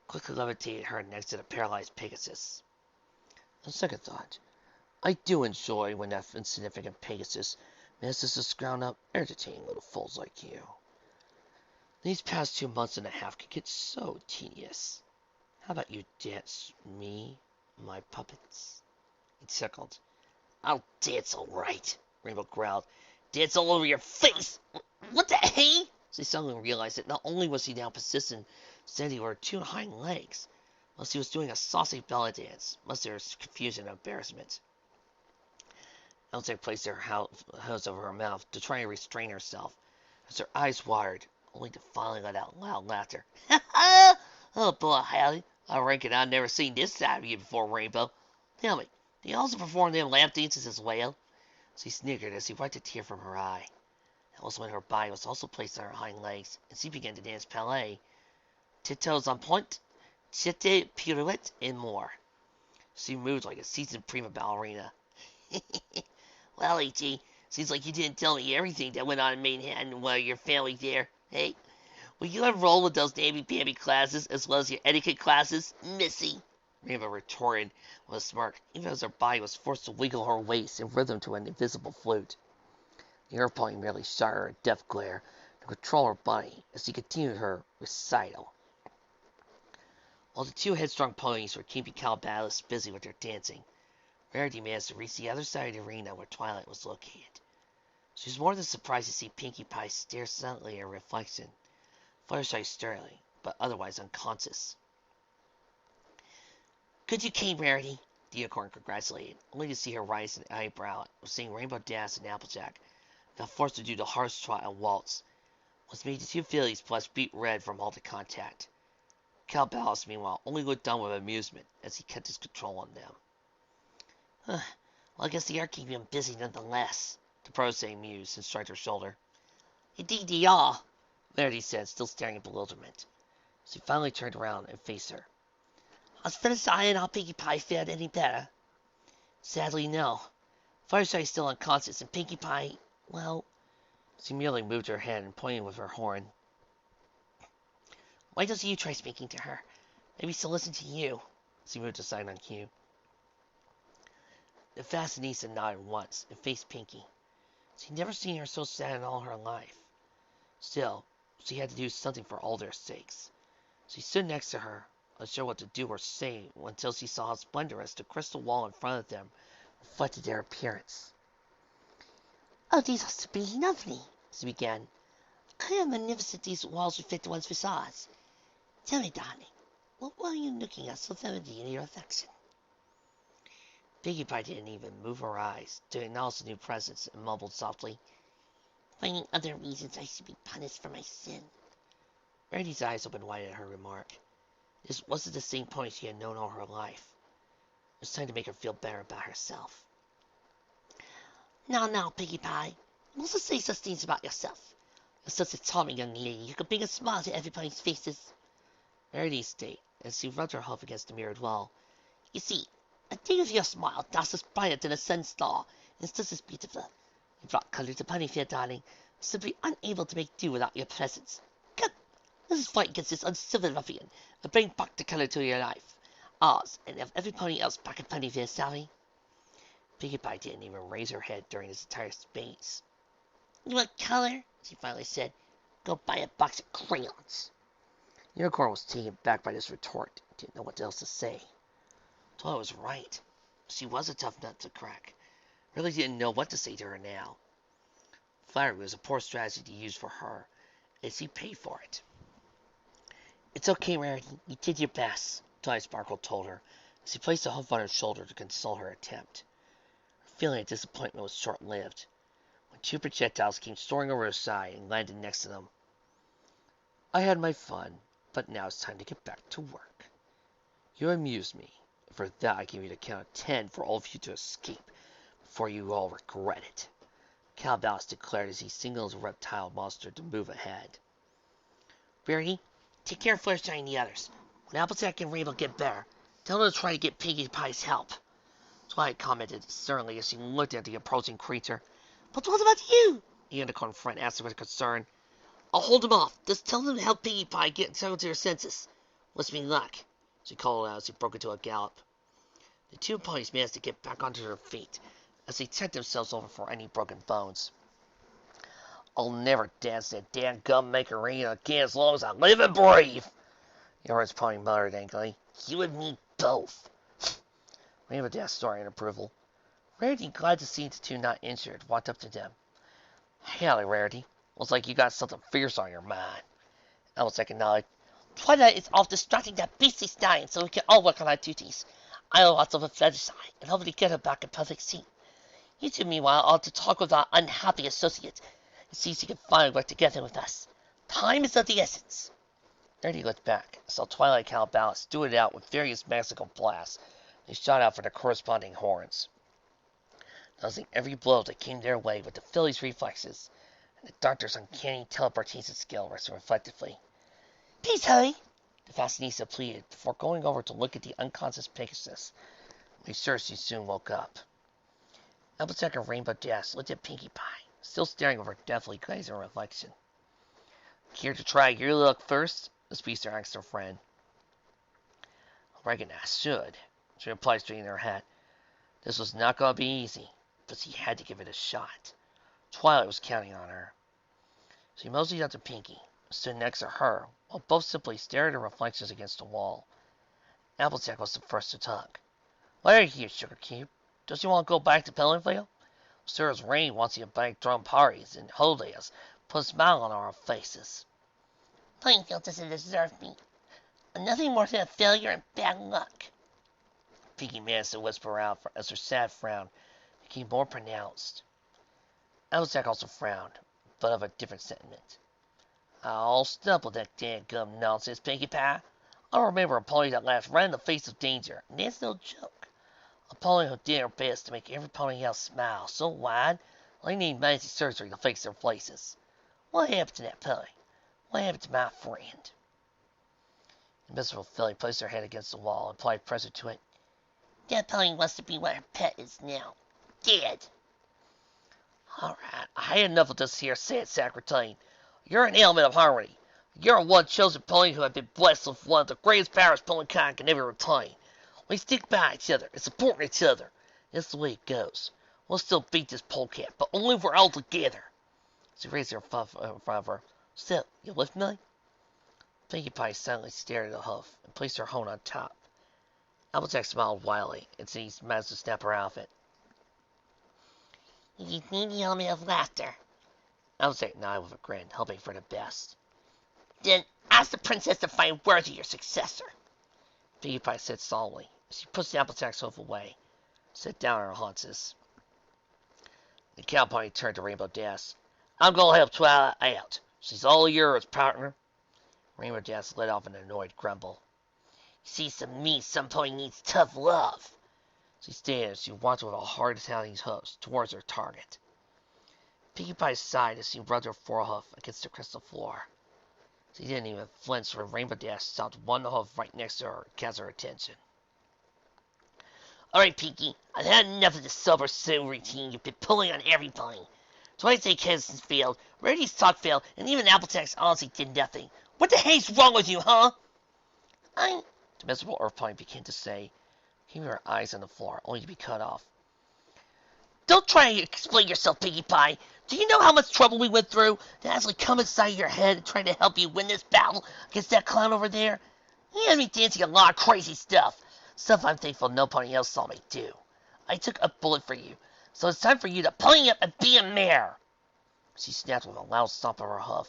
[SPEAKER 1] quickly levitated her next to the paralyzed Pegasus. On second thought, I do enjoy when that insignificant Pegasus manages to scrounge up entertaining little fools like you. These past 2 months and a half could get so tedious. How about you dance me, my puppets? He chuckled. I'll dance all right, Rainbow growled. Dance all over your face! What the hey? She suddenly realized that not only was he now persistent standing on her 2 hind legs, but he was doing a saucy belly dance, much to her confusion and embarrassment. Applejack placed her hands over her mouth to try and restrain herself, as her eyes watered, only to finally let out loud laughter. Ha ha! Oh boy, Hallie, I reckon I've never seen this side of you before, Rainbow. Tell me, do you also perform them lap dances as well? She sniggered as she wiped a tear from her eye. That was when her body was also placed on her hind legs, and she began to dance ballet. Tiptoes on point, chete, pirouette, and more. She moved like a seasoned prima ballerina. Well, E.T., seems like you didn't tell me everything that went on in Manhattan while your family there. Hey, will you enroll with those namby-pamby classes as well as your etiquette classes, Missy? Rainbow retorted with a smirk, even as her body was forced to wiggle her waist in rhythm to an invisible flute. The airplane merely shot her a death glare to control her body as she continued her recital. While the 2 headstrong ponies were keeping Count Ballas busy with their dancing, Rarity managed to reach the other side of the arena where Twilight was located. She was more than surprised to see Pinkie Pie stare silently at her reflection, Fluttershy sternly, but otherwise unconscious. Good you came, Rarity, the unicorn congratulated, only to see her raise an eyebrow of seeing Rainbow Dash and Applejack, now forced to do the horse trot and waltz, which made the 2 fillies blush beet red from all the contact. Count Ballas, meanwhile, only looked on with amusement as he kept his control on them. Well, I guess they are keeping him busy nonetheless, the protege mused and stroked her shoulder. Indeed they are, Rarity said, still staring in bewilderment. She finally turned around and faced her. Has Fluttershy and our Pinkie Pie fared any better? Sadly, no. Fluttershy is still unconscious, and Pinkie Pie, well... She merely moved her head and pointed with her horn. Why doesn't you try speaking to her? Maybe she'll listen to you. She moved aside on cue. The fashionista nodded once and faced Pinkie. She'd never seen her so sad in all her life. Still, she had to do something for all their sakes. She stood next to her, unsure what to do or say, until she saw how splendorous the crystal wall in front of them reflected their appearance. Oh, these are simply lovely, she began. How magnificent these walls reflect one's facades. Tell me, darling, what were you looking at so fervently in your affection? Pinkie Pie didn't even move her eyes to acknowledge the new presence and mumbled softly, Finding other reasons I should be punished for my sin. Rarity's eyes opened wide at her remark. This wasn't the same pony she had known all her life. It was time to make her feel better about herself. Now, Pinkie Pie, you mustn't say such things about yourself. You're such a charming young lady who can bring a smile to everybody's faces. Rarity stated, as she rubbed her hoof against the mirrored wall. You see, a day of your smile dashes brighter than a sun star, and it's just as beautiful. You brought color to Ponyville, darling. I'm simply unable to make do without your presence. Come, let us fight against this uncivil ruffian, and bring back the color to your life. Ours, and of every pony else back in Ponyville, shall we? Pinkie Pie didn't even raise her head during this entire space. "You want color?" she finally said. "Go buy a box of crayons." Unicorn was taken back by this retort. Didn't know what else to say. Twilight was right. She was a tough nut to crack. Really didn't know what to say to her now. Flattery was a poor strategy to use for her, and she paid for it. "It's okay, Rarity. You did your best," Twilight Sparkle told her, as she placed a hoof on her shoulder to console her attempt. Her feeling of disappointment was short-lived, when two projectiles came soaring over her side and landed next to them. "I had my fun, but now it's time to get back to work. You amused me, and for that I give you the count of 10 for all of you to escape before you all regret it," Calabas declared as he signaled the reptile monster to move ahead. "Rarity, take care of Fluttershy and the others. When Applejack and Rainbow get better, tell them to try to get Pinkie Pie's help," Twilight commented sternly as she looked at the approaching creature. "But what about you?" the unicorn friend asked with concern. "I'll hold them off. Just tell them to help Pinkie Pie get settled to her senses. Wish me luck," she called out as she broke into a gallop. The two ponies managed to get back onto their feet as they checked themselves over for any broken bones. "I'll never dance that dadgum Macarena again as long as I live and breathe," the orange pony muttered angrily. "You and me both." Rainbow Dash snorted in approval. Rarity, glad to see the two not injured, walked up to them. "Howdy, Rarity. Looks like you got something fierce on your mind." Applejack nodded. "Twilight is off distracting that beastly stallion so we can all work on our duties. I'll watch over Fluttershy and hopefully get her back in perfect shape. You two, meanwhile, ought to talk with our unhappy associate and see if she can finally work together with us. Time is of the essence." Rarity looked back and saw Twilight and Calabas steward out with various magical blasts. They shot out for their corresponding horns, dodging every blow that came their way with the filly's reflexes, and the doctor's uncanny teleportation skill rested reflectively. "Please hurry," the fashionista pleaded before going over to look at the unconscious Pegasus, and make sure she soon woke up. Applejack and Rainbow Dash looked at Pinkie Pie, still staring over her deathly glazing reflection. "Care to try your luck first?" the speedster asked her friend. "I reckon I should," she replied, straightening her hat. This was not going to be easy, but she had to give it a shot. Twilight was counting on her. She moseyed up to Pinkie, and stood next to her, while both simply stared at her reflections against the wall. Applejack was the first to talk. "Why are you here, Sugar Cube? Don't you want to go back to Ponyville? Sarah's Rain wants you back throwing parties and holidays, put a smile on our faces." "Ponyville doesn't deserve me. I'm nothing more than a failure and bad luck," Pinkie managed to whisper out as her sad frown became more pronounced. Applejack also frowned, but of a different sentiment. "I'll stop with that dadgum nonsense, Pinkie Pie. I remember a pony that laughed right in the face of danger, and that's no joke. A pony who did her best to make every pony else smile so wide they need emergency surgery to fix their faces. What happened to that pony? What happened to my friend?" The miserable filly placed her head against the wall and applied pressure to it. "That pony wants to be what her pet is now. Dead." "All right, I had enough of this here sad sack routine. You're an element of harmony. You're one chosen pony who has been blessed with one of the greatest powers ponykind can ever retain. We stick by each other and support each other. That's the way it goes. We'll still beat this polecat, but only if we're all together." She raised her puff in front of her. "So, you with me?" Pinkie Pie silently stared at the hoof and placed her horn on top. Applejack smiled wildly, and she managed to snap her out of it. "You need the element of laughter." Applejack nodded with a grin, hoping for the best. "Then ask the princess to find worthy your successor," Pinkie Pie said solemnly. She pushed Applejack's hoof away, sat down on her haunches. The cow pony turned to Rainbow Dash. "I'm going to help Twilight out. She's all yours, partner." Rainbow Dash let off an annoyed grumble. "Seems to me some pony needs tough love," she stated as she walked with a hard Italian hoofs towards her target. Pinkie Pie sighed as she rubbed her forehoof against the crystal floor. She didn't even flinch when Rainbow Dash stopped one hoof right next to her and catch her attention. "All right, Pinkie, I've had enough of this sober soul routine you've been pulling on everybody. Twice Cason's failed, Rarity's talk failed, and even Applejack's honestly did nothing. What the heck's wrong with you, huh?" The miserable Earth Pony began to say, keeping her eyes on the floor, only to be cut off. Don't try to explain yourself, Pinkie Pie. Do you know how much trouble we went through to actually come inside your head and try to help you win this battle against that clown over there? He had me dancing a lot of crazy stuff. Stuff I'm thankful nobody else saw me do. I took a bullet for you, so it's time for you to pony up and be a mare. She snapped with a loud stomp of her hoof.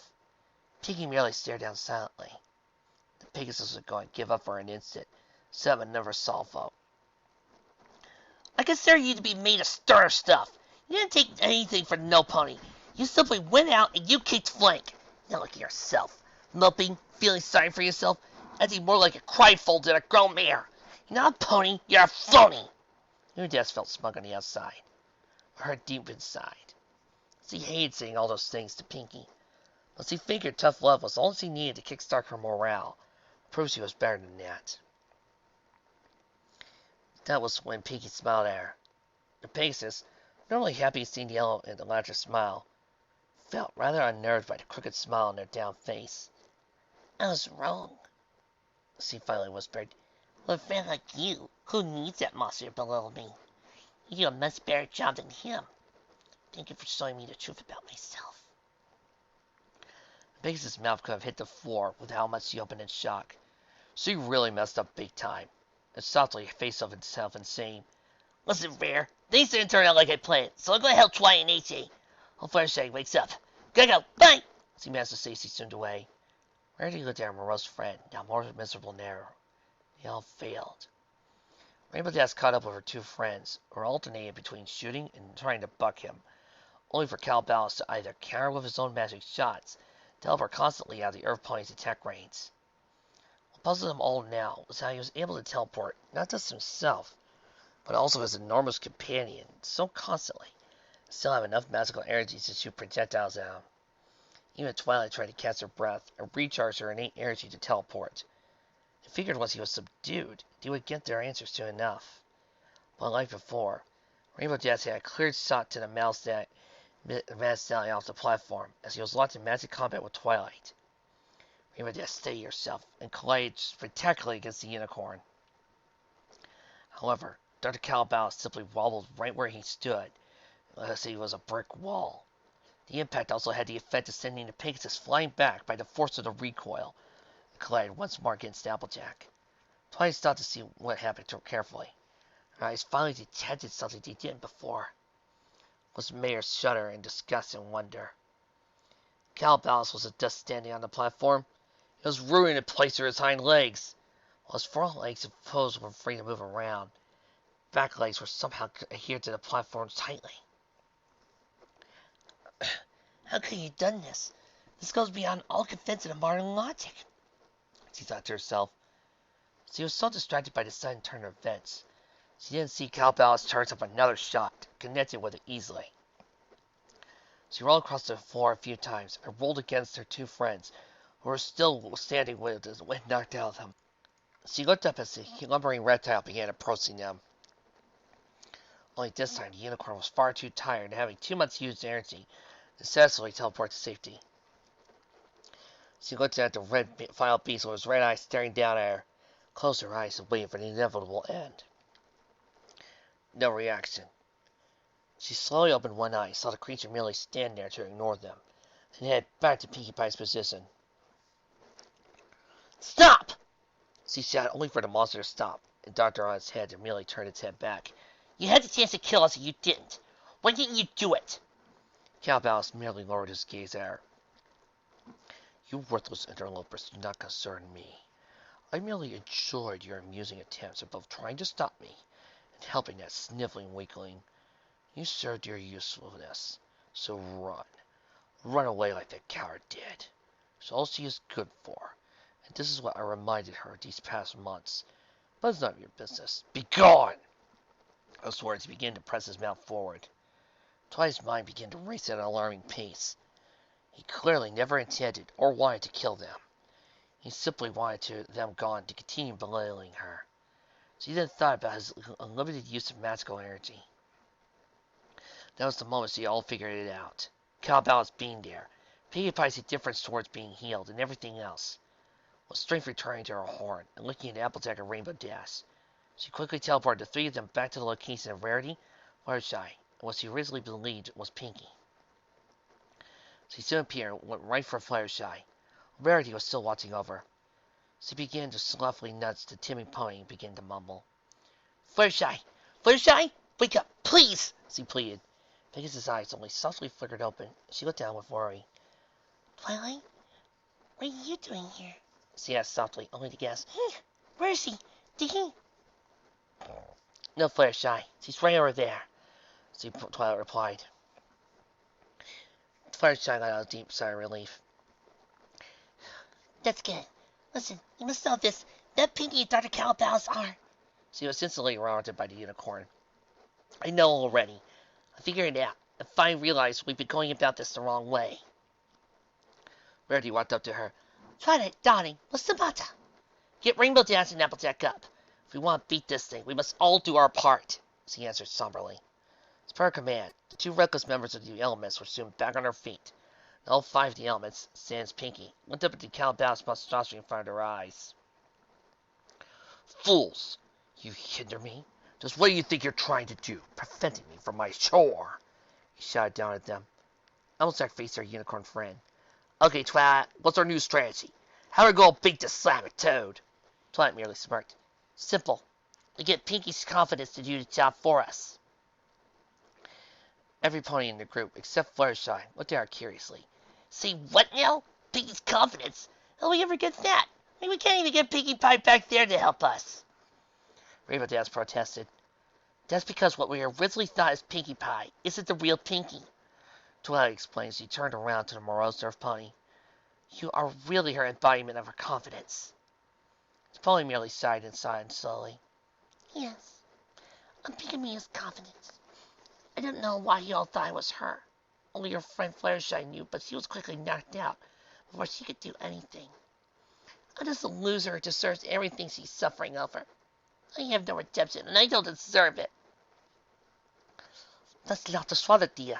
[SPEAKER 1] Pinkie merely stared down silently. The Pegasus was going to give up for an instant, so that never saw vote. I consider you to be made of sterner stuff. You didn't take anything for no pony. You simply went out and you kicked flank. Now look at yourself, moping, feeling sorry for yourself, acting more like a cryfool than a grown mare. You're not a pony, you're a phony. Udaz felt smug on the outside, but hurt deep inside. She hated saying all those things to Pinkie, but she figured tough love was all she needed to kickstart her morale. Prove she was better than that. That was when Pinkie smiled at her. The Pegasus, normally happy seeing the yellow and the latter's smile, felt rather unnerved by the crooked smile on their down face. I was wrong, she finally whispered. With a friend like you, who needs that monster below me? You do a much better job than him. Thank you for showing me the truth about myself. The Pegasus' mouth could have hit the floor with how much she opened in shock. She really messed up big time, and softly faced off itself and saying, Listen, Rare, things didn't turn out like I planned, so I'm going to help Twy and AJ. Hopefully Shag wakes up. Gotta go, bye! She managed to say she soon away. Rarity looked at her morose friend, now more miserable than ever. They all failed. Rainbow Dash caught up with her two friends, who were alternating between shooting and trying to buck him, only for Calbalus to either counter with his own magic shots, to help her constantly out of the Earth Pony's attack range. What puzzled them all now was how he was able to teleport not just himself, but also his enormous companion so constantly, and still have enough magical energy to shoot projectiles at him. Even Twilight tried to catch her breath and recharge her innate energy to teleport. He figured once he was subdued, he would get their answers to enough. But like before, Rainbow Dash had a clear shot to the mad stallion off the platform as he was locked in magic combat with Twilight. Rainbow Dash steadied herself and collided spectacularly against the unicorn. However, Dr. Calbalus simply wobbled right where he stood, as he was a brick wall. The impact also had the effect of sending the Pegasus flying back by the force of the recoil, and collided once more against Applejack. Twilight stopped to see what happened to her carefully. Her eyes finally detected something they didn't before. It was Mayor's shudder in disgust and wonder. Calbalus was just standing on the platform. He was ruined in place of his hind legs, while his front legs and toes were free to move around. Back legs were somehow adhered to the platform tightly. How could you have done this? This goes beyond all convention of modern logic, she thought to herself. She was so distracted by the sudden turn of events, she didn't see Calbalus charge up another shot, connecting with it easily. She rolled across the floor a few times and rolled against her two friends, who were still standing with the wind knocked out of them. She looked up as the lumbering reptile began approaching them. Only this time the unicorn was far too tired and having too much used energy to successfully teleport to safety. She looked at the red final beast with his red eyes staring down at her, closed her eyes and waited for the inevitable end. No reaction. She slowly opened one eye, saw the creature merely stand there to ignore them, and headed back to Pinkie Pie's position. Stop! She shouted, only for the monster to stop, and darted on its head and merely turned its head back. You had the chance to kill us and you didn't. Why didn't you do it? Calbalus merely lowered his gaze at her. You worthless interlopers do not concern me. I merely enjoyed your amusing attempts at both trying to stop me and helping that sniveling weakling. You served your usefulness, so run. Run away like that coward did. It's all she is good for, and this is what I reminded her these past months. But it's none of your business. Be gone! Those words began to press his mouth forward. Twi's mind began to race at an alarming pace. He clearly never intended or wanted to kill them. He simply wanted them gone to continue belittling her. She then thought about his unlimited use of magical energy. That was the moment she all figured it out. Calbalus being there, Pinkie Pie's indifference towards being healed, and everything else. With strength returning to her horn, and looking at Applejack and Rainbow Dash, she quickly teleported the three of them back to the location of Rarity, Fluttershy, and what she originally believed was Pinkie. She soon appeared and went right for Fluttershy. Rarity was still watching over. She began to softly nudge the timid pony and began to mumble. Fluttershy! Fluttershy! Wake up, please! She pleaded. Pegasus' eyes only softly flickered open. She looked down with worry. Twilight? What are you doing here? She asked softly, only to gasp. Where is he? Did he? No, Fluttershy. She's right over there. Twilight replied. Fluttershy let out a deep sigh of relief. That's good. Listen, you must know this. That Pinkie and Dr. Calabash are... She was instantly interrupted by the unicorn. I know already. I figured it out. And finally realized we've been going about this the wrong way. Rarity walked up to her. Twilight, darling, what's the matter? Get Rainbow Dash and Applejack up. If we want to beat this thing, we must all do our part, she answered somberly. As per her command, the two reckless members of the elements were soon back on their feet. And all five of the elements, sans Pinkie, went up at the Calabash monstrosity in front of their eyes. Fools! You hinder me? Just what do you think you're trying to do, preventing me from my chore? He shouted down at them. Applejack faced their unicorn friend. Okay, Twilight, what's our new strategy? How are we going to beat this slimy toad? Twilight merely smirked. Simple. We get Pinkie's confidence to do the job for us. Every pony in the group, except Fluttershy, looked at her curiously. See what now? Pinkie's confidence? How will we ever get that? I mean, we can't even get Pinkie Pie back there to help us. Rainbow Dash protested. That's because what we originally thought as Pinkie Pie isn't the real Pinkie. Twilight explained as she turned around to the morose Earth pony. You are really her embodiment of her confidence. The pony merely sighed and sighed slowly. Yes, I'm Pinkie confidence. I don't know why you all thought it was her. Only your friend Fluttershy knew, but she was quickly knocked out before she could do anything. I'm just a loser who deserves everything she's suffering over. I have no redemption, and I don't deserve it. That's not the swallow, dear.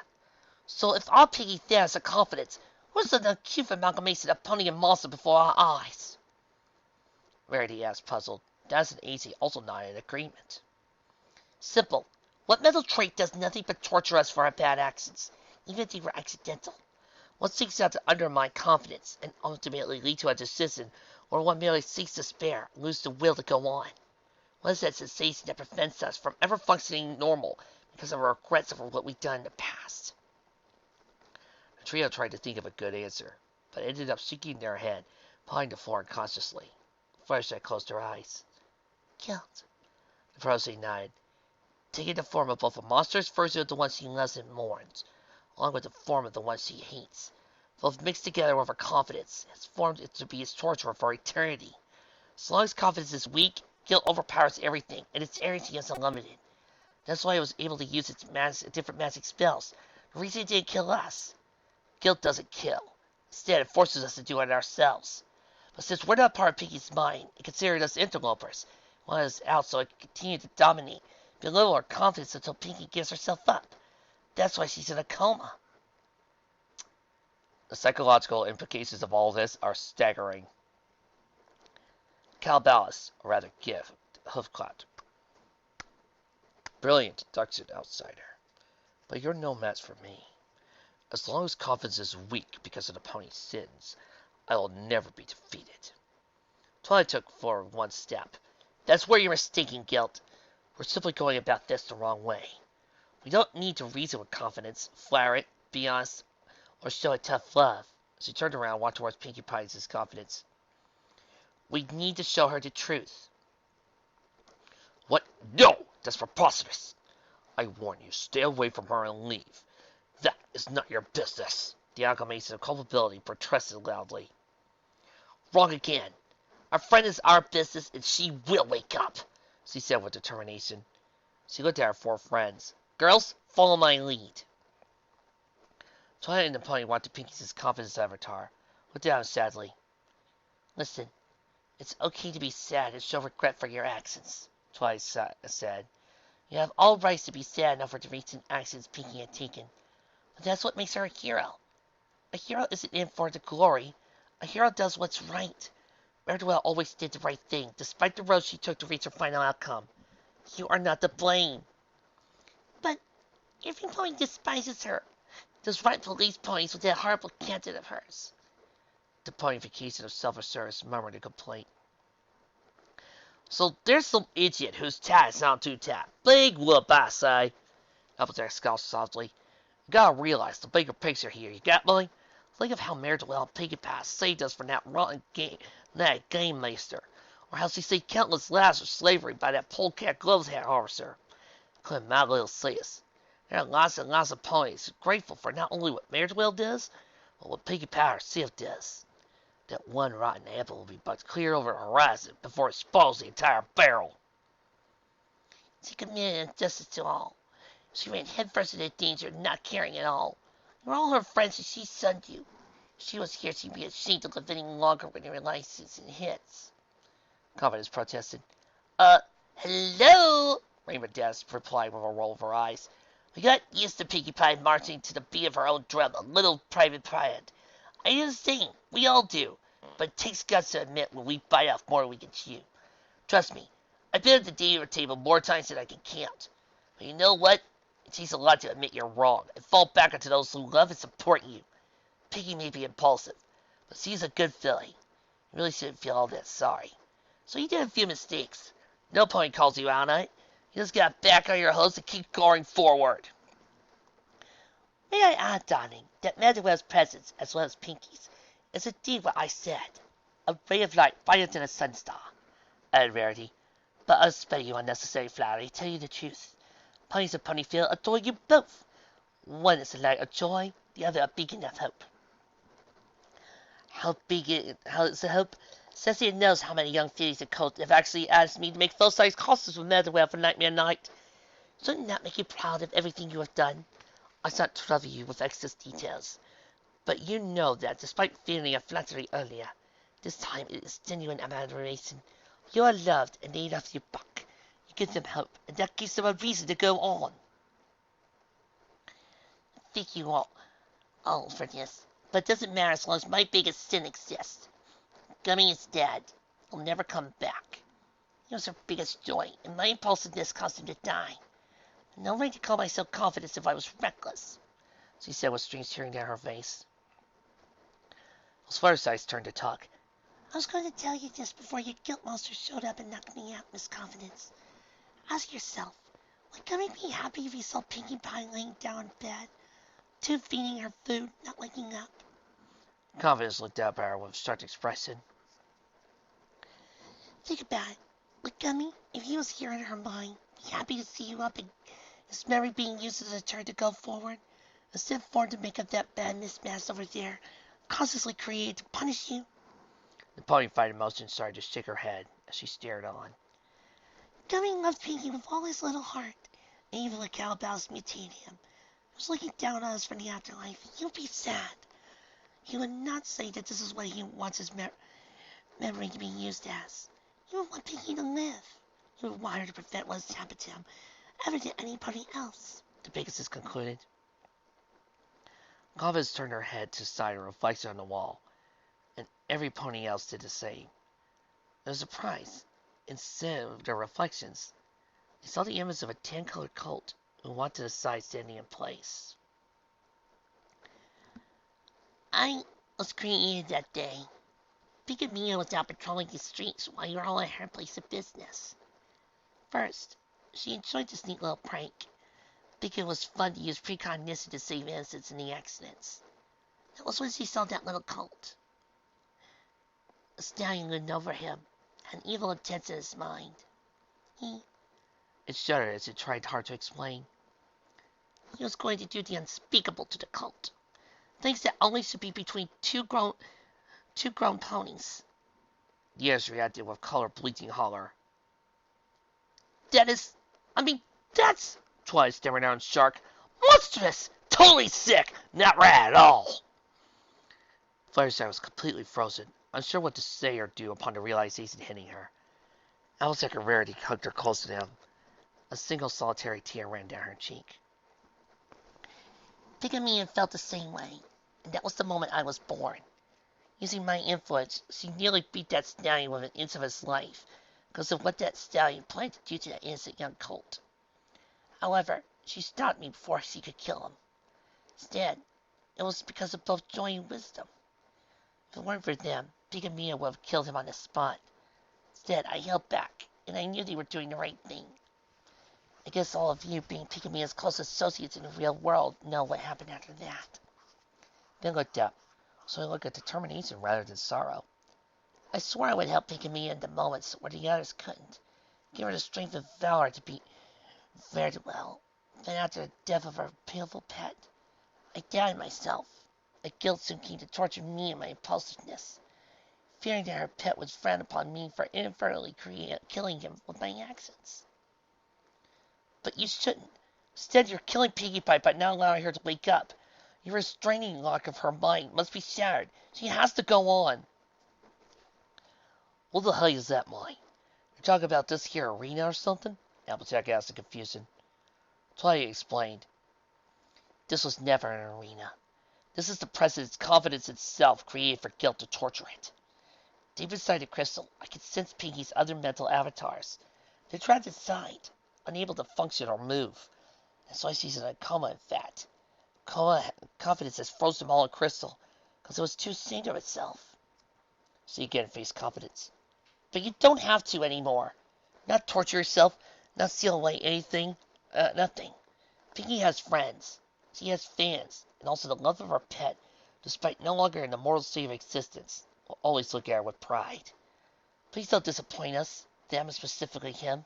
[SPEAKER 1] So if our Pinkie there has a confidence, what's the cute amalgamation of pony and monster before our eyes? Rarity asked, puzzled. Daz and AC also nodded in agreement. Simple. What mental trait does nothing but torture us for our bad actions, even if they were accidental? What seeks out to undermine confidence and ultimately lead to a decision where one merely seeks despair and loses the will to go on? What is that sensation that prevents us from ever functioning normal because of our regrets over what we've done in the past? The trio tried to think of a good answer, but ended up sinking their head behind the floor unconsciously. Fluttershy closed her eyes. Guilt. The protege nodded. Taking the form of both a monstrous version of the one she loves and mourns, along with the form of the one she hates, both mixed together with her confidence, has formed it to be its torturer for eternity. As long as confidence is weak, guilt overpowers everything, and its energy is unlimited. That's why it was able to use its different magic spells. The reason it didn't kill us. Guilt doesn't kill. Instead, it forces us to do it ourselves. But since we're not part of Pinkie's mind, it considered us interlopers. It wanted us out so it could continue to dominate, belittle our confidence until Pinkie gives herself up. That's why she's in a coma. The psychological implications of all this are staggering. Calabash, or rather Give, Hoofclot. Brilliant deduction, outsider. But you're no match for me. As long as confidence is weak because of the pony's sins, I will never be defeated. Twilight took forward one step. That's where you're mistaking, Guilt. We're simply going about this the wrong way. We don't need to reason with confidence, flatter it, be honest, or show it tough love. She turned around and walked towards Pinkie Pie's confidence. We need to show her the truth. What? No! That's preposterous! I warn you, stay away from her and leave. That is not your business. The acclamation of culpability protested loudly. Wrong again. Our friend is our business, and she will wake up, she said with determination. She looked at her four friends. Girls, follow my lead. Twilight and the pony walked to Pinkie's confidence avatar. Looked at him sadly. Listen, it's okay to be sad and show regret for your actions, Twilight said. You have all rights to be sad enough for the recent actions Pinkie had taken. But that's what makes her a hero. A hero isn't in for the glory. A hero does what's right. Mare-Do-Well always did the right thing, despite the road she took to reach her final outcome. You are not to blame. But
[SPEAKER 2] Every pony despises her. Those rightful lace ponies with that horrible canton of hers.
[SPEAKER 1] The ponification of self-assurance murmured a complaint. So there's some idiot whose tat is not too tat. Big whoop, I say. Applejack scowled softly. You gotta realize the bigger picture here, you got me? Think of how Mare-Do-Well and Pinkie Pie saved us from that rotten game master, or how she saved countless lives from slavery by that polecat gloves officer. Including my little sis. There are lots and lots of ponies grateful for not only what Mare-Do-Well does, but what Pinkie Pie herself does. That one rotten apple will be bucked clear over the horizon before it spoils the entire barrel.
[SPEAKER 2] She committed injustice to all. She ran headfirst into danger, not caring at all. You were all her friends and she shunned you. If she was here, she'd be ashamed to live any longer when her license and hits.
[SPEAKER 1] Confidence protested.
[SPEAKER 2] Hello?
[SPEAKER 1] Rainbow Dash replied with a roll of her eyes.
[SPEAKER 2] We got used to Pinkie Pie marching to the beat of her own drum, a little private pride. I do the same. We all do. But it takes guts to admit when we bite off more than we can chew. Trust me, I've been at the dinner table more times than I can count. But you know what? It takes a lot to admit you're wrong and fall back onto those who love and support you. Pinkie may be impulsive, but she's a good filly. You really shouldn't feel all that sorry. So you did a few mistakes. No point calls you out on it. You just gotta back on your hose and keep going forward. May I add, darling, that Mare-Do-Well's presence, as well as Pinkie's, is indeed what I said. A ray of light brighter than a sunstar, added Rarity. But I'll spare you unnecessary flattery. Tell you the truth. Ponies of Ponyville adore you both. One is a light of joy, the other a beacon of hope. How is the hope? Cecilia knows how many young fillies and colts have actually asked me to make full-size costumes with Mare-Do-Well for Nightmare Night. Shouldn't that make you proud of everything you have done? I shall not trouble you with excess details, but you know that despite feeling a flattery earlier, this time it is genuine admiration. You are loved, and they love you back. You give them hope, and that gives them a reason to go on. Thank you all for this, but it doesn't matter as long as my biggest sin exists. Gummy is dead. He'll never come back. He was her biggest joy, and my impulsiveness caused him to die. No right to call myself confident if I was reckless, she said with strange tearing down her face.
[SPEAKER 1] Fluttershy's eyes turned to talk.
[SPEAKER 2] I was going to tell you this before your guilt monster showed up and knocked me out, Miss Confidence. Ask yourself, would Gummy be happy if he saw Pinkie Pie laying down in bed, tube feeding her food, not waking up?
[SPEAKER 1] Confidence looked up at her with a stark expression.
[SPEAKER 2] Think about it. Would Gummy, if he was here in her mind, be happy to see you up and his memory being used as a turn to go forward, instead of formed to make up that bad mismatch over there, consciously created to punish you?
[SPEAKER 1] The pony-fied emotion started to shake her head as she stared on.
[SPEAKER 2] Gummy loved Pinkie with all his little heart, and even the cowbells mutated him. He was looking down on us from the afterlife. He would be sad. He would not say that this is what he wants his memory to be used as. He would want Pinkie to live. He would want her to prevent what has happened to him ever to anybody else,
[SPEAKER 1] the Pegasus concluded. Confidence turned her head to the side and reflected on the wall, and every pony else did the same. There was a surprise. Instead of their reflections, they saw the image of a tan-colored colt who walked to the side standing in place.
[SPEAKER 2] I was created that day. Pinkie Mia was out patrolling the streets while you were all at her place of business. First, she enjoyed this neat little prank. Pinkie was fun to use precognition to save innocents in the accidents. That was when she saw that little colt. A stallion loomed over him, had an evil intent in his mind.
[SPEAKER 1] It shuddered as it tried hard to explain.
[SPEAKER 2] He was going to do the unspeakable to the colt. Things that only should be between two grown ponies.
[SPEAKER 1] The others reacted with color-bleaching holler.
[SPEAKER 2] That's...
[SPEAKER 1] Twice staring down Shark. Monstrous! Totally sick! Not right at all! Fluttershy was completely frozen, unsure what to say or do upon the realization hitting her. Applejack and Rarity hugged her close to them. A single solitary tear ran down her cheek.
[SPEAKER 2] Pinkie Mia felt the same way, and that was the moment I was born. Using my influence, she nearly beat that stallion with an inch of his life, because of what that stallion planned to do to that innocent young colt. However, She stopped me before she could kill him. Instead, it was because of both joy and wisdom. If it weren't for them, Pinkie would have killed him on the spot. Instead, I held back, and I knew they were doing the right thing. I guess all of you, being Pinkie close associates in the real world, know what happened after that. Then looked up, so I looked at determination rather than sorrow. I swore I would help Pinkie in the moments where the others couldn't, give her the strength and valor to beat Mare-Do-Well. Then after the death of her beautiful pet, I doubted myself. The guilt soon came to torture me and my impulsiveness, fearing that her pet would frown upon me for inadvertently killing him with my actions. But you shouldn't. Instead, you're killing Pinkie Pie by not allowing her to wake up. Your restraining lock of her mind must be shattered. She has to go on. What the hell is that, Molly? You're talking about this here arena or something? Applejack asked in confusion. Twice explained. This was never an arena. This is the President's confidence itself, created for guilt to torture it. Deep inside the crystal, I could sense Pinkie's other mental avatars. They're trapped inside, unable to function or move. That's why she's in a coma, in fact. Confidence has frozen them all in crystal, because it was too ashamed of itself. So you again face confidence. But you don't have to anymore. Not torture yourself, not seal away anything, nothing. Pinkie has friends. She has fans, and also the love of her pet, despite no longer in the mortal state of existence, will always look at her with pride. Please don't disappoint us, them and specifically him.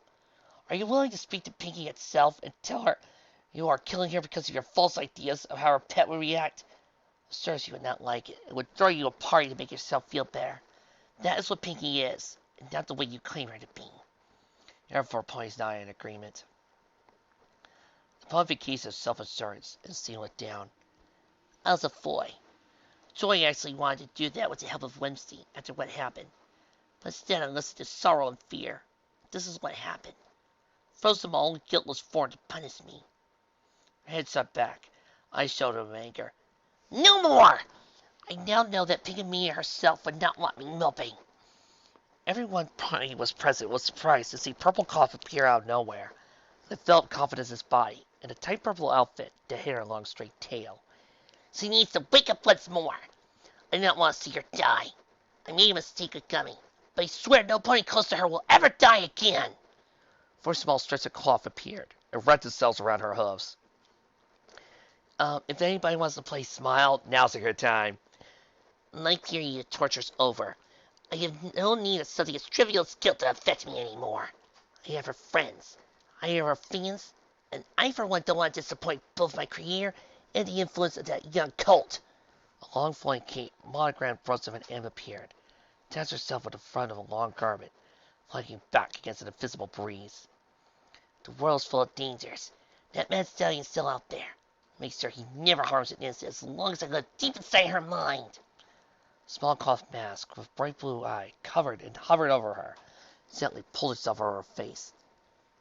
[SPEAKER 2] Are you willing to speak to Pinkie itself and tell her you are killing her because of your false ideas of how her pet would react? I'm sure she would not like it. It would throw you a party to make yourself feel better. That is what Pinkie is, and not the way you claim her to be. Your 4 ponies nodded in agreement. The pontificate of self-assurance, and Steel it down. I was a boy. Joy actually wanted to do that with the help of Wednesday after what happened. But instead I listened to sorrow and fear. This is what happened. Froze them all in guiltless form to punish me. Her head shot back. Eyes showed her anger. No more! I now know that Pinkie herself would not want me moping. Everyone who was present was surprised to see Purple Cough appear out of nowhere. It felt Confidence's body, in a tight purple outfit, the hair a long straight tail. She needs to wake up once more. I do not want to see her die. I made a mistake with Gummy, but I swear no pony close to her will ever die again. 4 small strips of cloth appeared, and wrapped themselves around her hooves. If anybody wants to play Smile, now's a good time. My period of torture's over. I have no need of something as trivial as guilt to affect me anymore. I have her friends. I have her fans. And I, for one, don't want to disappoint both my career and the influence of that young colt. A long flowing cape, monogrammed brooch of an M appeared, attached herself with the front of a long garment, flanking back against an invisible breeze. The world's full of dangers. That mad stallion's still out there. Make sure he never harms an innocent as long as I live deep inside her mind. Small cloth mask with bright blue eye covered and hovered over her, gently pulled itself over her face.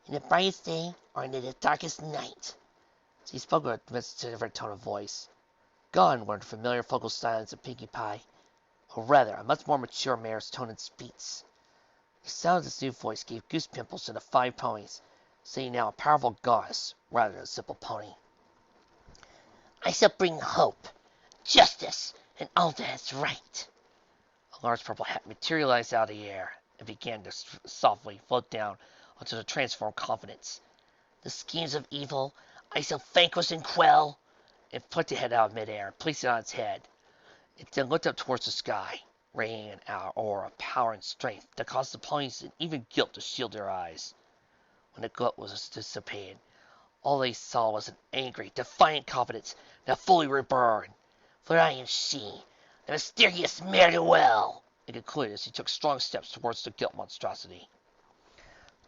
[SPEAKER 2] In the brightest day or in the darkest night. She spoke with a different tone of voice. Gone were the familiar vocal silence of Pinkie Pie, or rather, a much more mature mare's tone and speech. The sound of this new voice gave goose pimples to the 5 ponies, saying now a powerful goddess rather than a simple pony. I shall bring hope, justice, and all that is right. A large purple hat materialized out of the air and began to softly float down onto the transformed Confidence. The schemes of evil I shall vanquish and quell, and put the head out of midair, place it on its head. It then looked up towards the sky, radiating an aura of power and strength that caused the ponies and even guilt to shield their eyes. When the glow was dissipated, all they saw was an angry, defiant Confidence now fully reborn. For I am she, the Mysterious Mare-Do-Well, it concluded as he took strong steps towards the guilt monstrosity.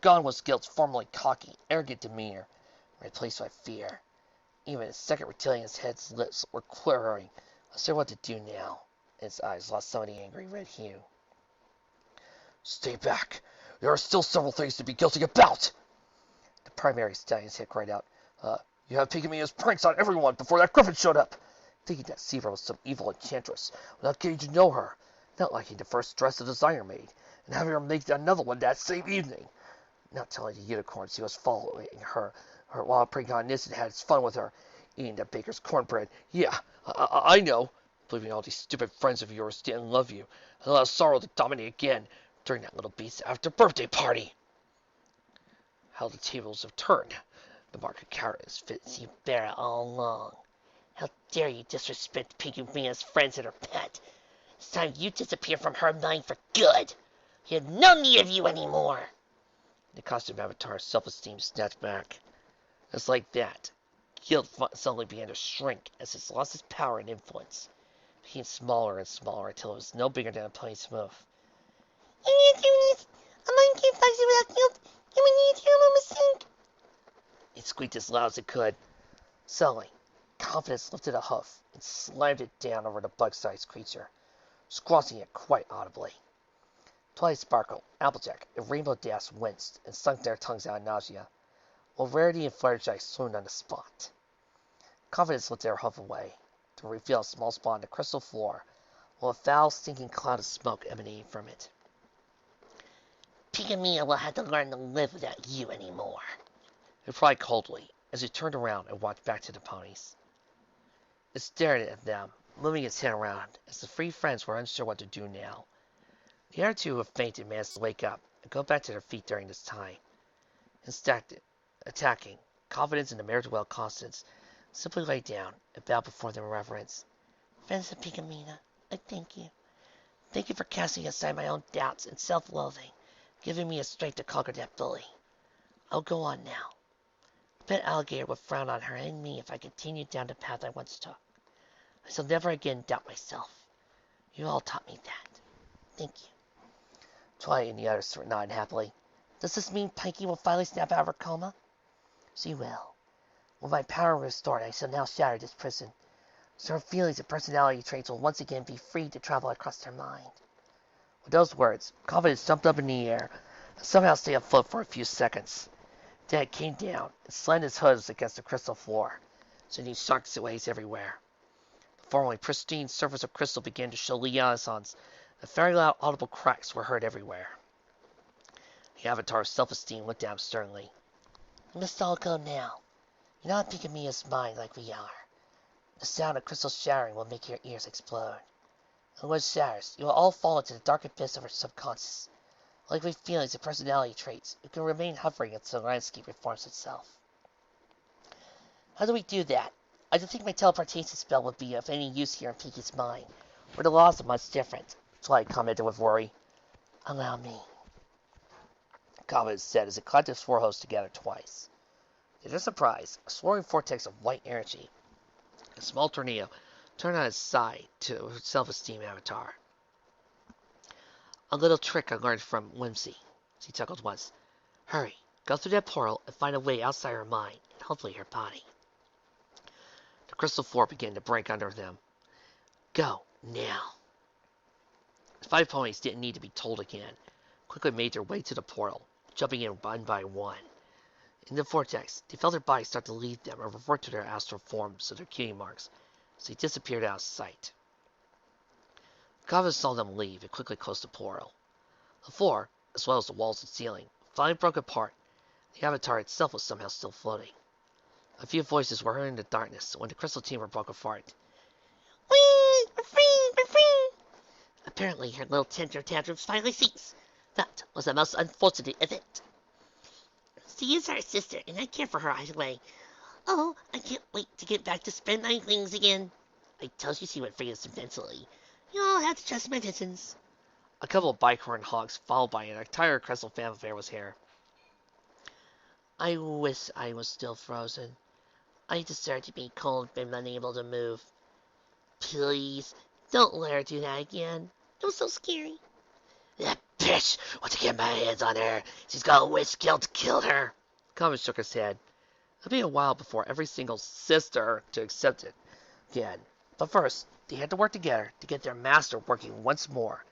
[SPEAKER 2] Gone was guilt's formerly cocky, arrogant demeanor, replaced by fear. Even his second reptilian's head's lips were quivering, uncertain what to do now, and his eyes lost some of the angry red hue. Stay back! There are still several things to be guilty about! The primary stallion's head cried out. You have taken me as pranks on everyone before that griffin showed up, thinking that Seaver was some evil enchantress, without getting to know her, not liking the first dress the designer made, and having her make another one that same evening, not telling the unicorns he was following her
[SPEAKER 1] Her while preying on this and had its fun with her, eating that baker's cornbread. Yeah, I know. Believing all these stupid friends of yours didn't love you, and allow sorrow to dominate again during that little beast's after birthday party. How the tables have turned. The mark of cowardice fits
[SPEAKER 2] You bear it all along. How dare you disrespect Pinkie Mina's friends and her pet? It's time you disappear from her mind for good. We have no need of you anymore.
[SPEAKER 1] The costume avatar's self-esteem snapped back. It's like that. Guilt suddenly began to shrink as it lost its power and influence. It became smaller and smaller until it was no bigger than a pony's hoof.
[SPEAKER 2] You can't do this. A mind can't function without guilt. You would need a mistake.
[SPEAKER 1] It squeaked as loud as it could. Suddenly, confidence lifted a hoof and slammed it down over the bug-sized creature, squashing it quite audibly. Twilight Sparkle, Applejack, and Rainbow Dash winced and sunk their tongues out of nausea, while Rarity and Fluttershy swooned on the spot. Confidence lifted her hoof away to reveal a small spot on the crystal floor, while a foul, stinking cloud of smoke emanating from it.
[SPEAKER 2] Pinkie Mina will have to learn to live without you anymore.
[SPEAKER 1] It replied coldly as it turned around and walked back to the ponies. It stared at them, moving its head around, as the three friends were unsure what to do now. The other two who had fainted managed to wake up and go back to their feet during this time. Instead, attacking, Confidence in the Mare-Do-Well Constance simply lay down and bowed before them in reverence.
[SPEAKER 2] Friends of Pinkie Mina, I thank you. Thank you for casting aside my own doubts and self-loathing, giving me a strength to conquer that bully. I'll go on now. Bet Alligator would frown on her and me if I continued down the path I once took. I shall never again doubt myself. You all taught me that. Thank you.
[SPEAKER 1] Twilight and the others nodded happily.
[SPEAKER 2] Does this mean Pinkie will finally snap out of her coma?
[SPEAKER 1] She will. With my power restored, I shall now shatter this prison, so her feelings and personality traits will once again be free to travel across her mind. With those words, Confidence jumped up in the air and somehow stayed afloat for a few seconds. Then it came down and slammed its hooves against the crystal floor, sending shockwaves everywhere. The formerly pristine surface of crystal began to show liaisons, and very loud audible cracks were heard everywhere. The Avatar's self-esteem went down sternly.
[SPEAKER 2] We must all go now. You're not Pinkie Mina's mind like we are. The sound of crystal shattering will make your ears explode. And when it shatters, you will all fall into the dark abyss of our subconscious. Likely feelings and personality traits, you can remain hovering until the landscape reforms itself. How do we do that? I don't think my teleportation spell would be of any use here in Pinkie's mind, where the laws are much different,
[SPEAKER 1] Twilight commented with worry.
[SPEAKER 2] Allow me.
[SPEAKER 1] Confidence said as it clapped its four hooves together twice. To their surprise, a swirling vortex of white energy, a small tornado, turned on its side to her self-esteem avatar. A little trick I learned from Whimsy, she chuckled once. Hurry, go through that portal and find a way outside her mind, and hopefully her body. The crystal floor began to break under them. Go, now. The five ponies didn't need to be told again. Quickly made their way to the portal, jumping in one by one. In the vortex, they felt their bodies start to leave them and revert to their astral forms of their cutie marks, as they disappeared out of sight. Confidence saw them leave and quickly closed the portal. The floor, as well as the walls and ceiling, finally broke apart. The avatar itself was somehow still floating. A few voices were heard in the darkness when the crystal chamber broke apart.
[SPEAKER 2] Whee! We're free! We're free! Apparently her little tantrums finally ceased. That was the most unfortunate event. She is our sister, and I care for her either way. Oh, I can't wait to get back to spend my wings again. I told you she would free us eventually. You all have to trust my visions.
[SPEAKER 1] A couple of bicorn hogs, followed by an entire crystal fanfare, was here.
[SPEAKER 2] I wish I was still frozen. I deserve to be cold and unable to move. Please, don't let her do that again. It was so scary.
[SPEAKER 1] That bitch! Want to get my hands on her? She's got a witch guilt killed her. Comet shook his head. It'll be a while before every single sister to accept it again. But first, they had to work together to get their master working once more.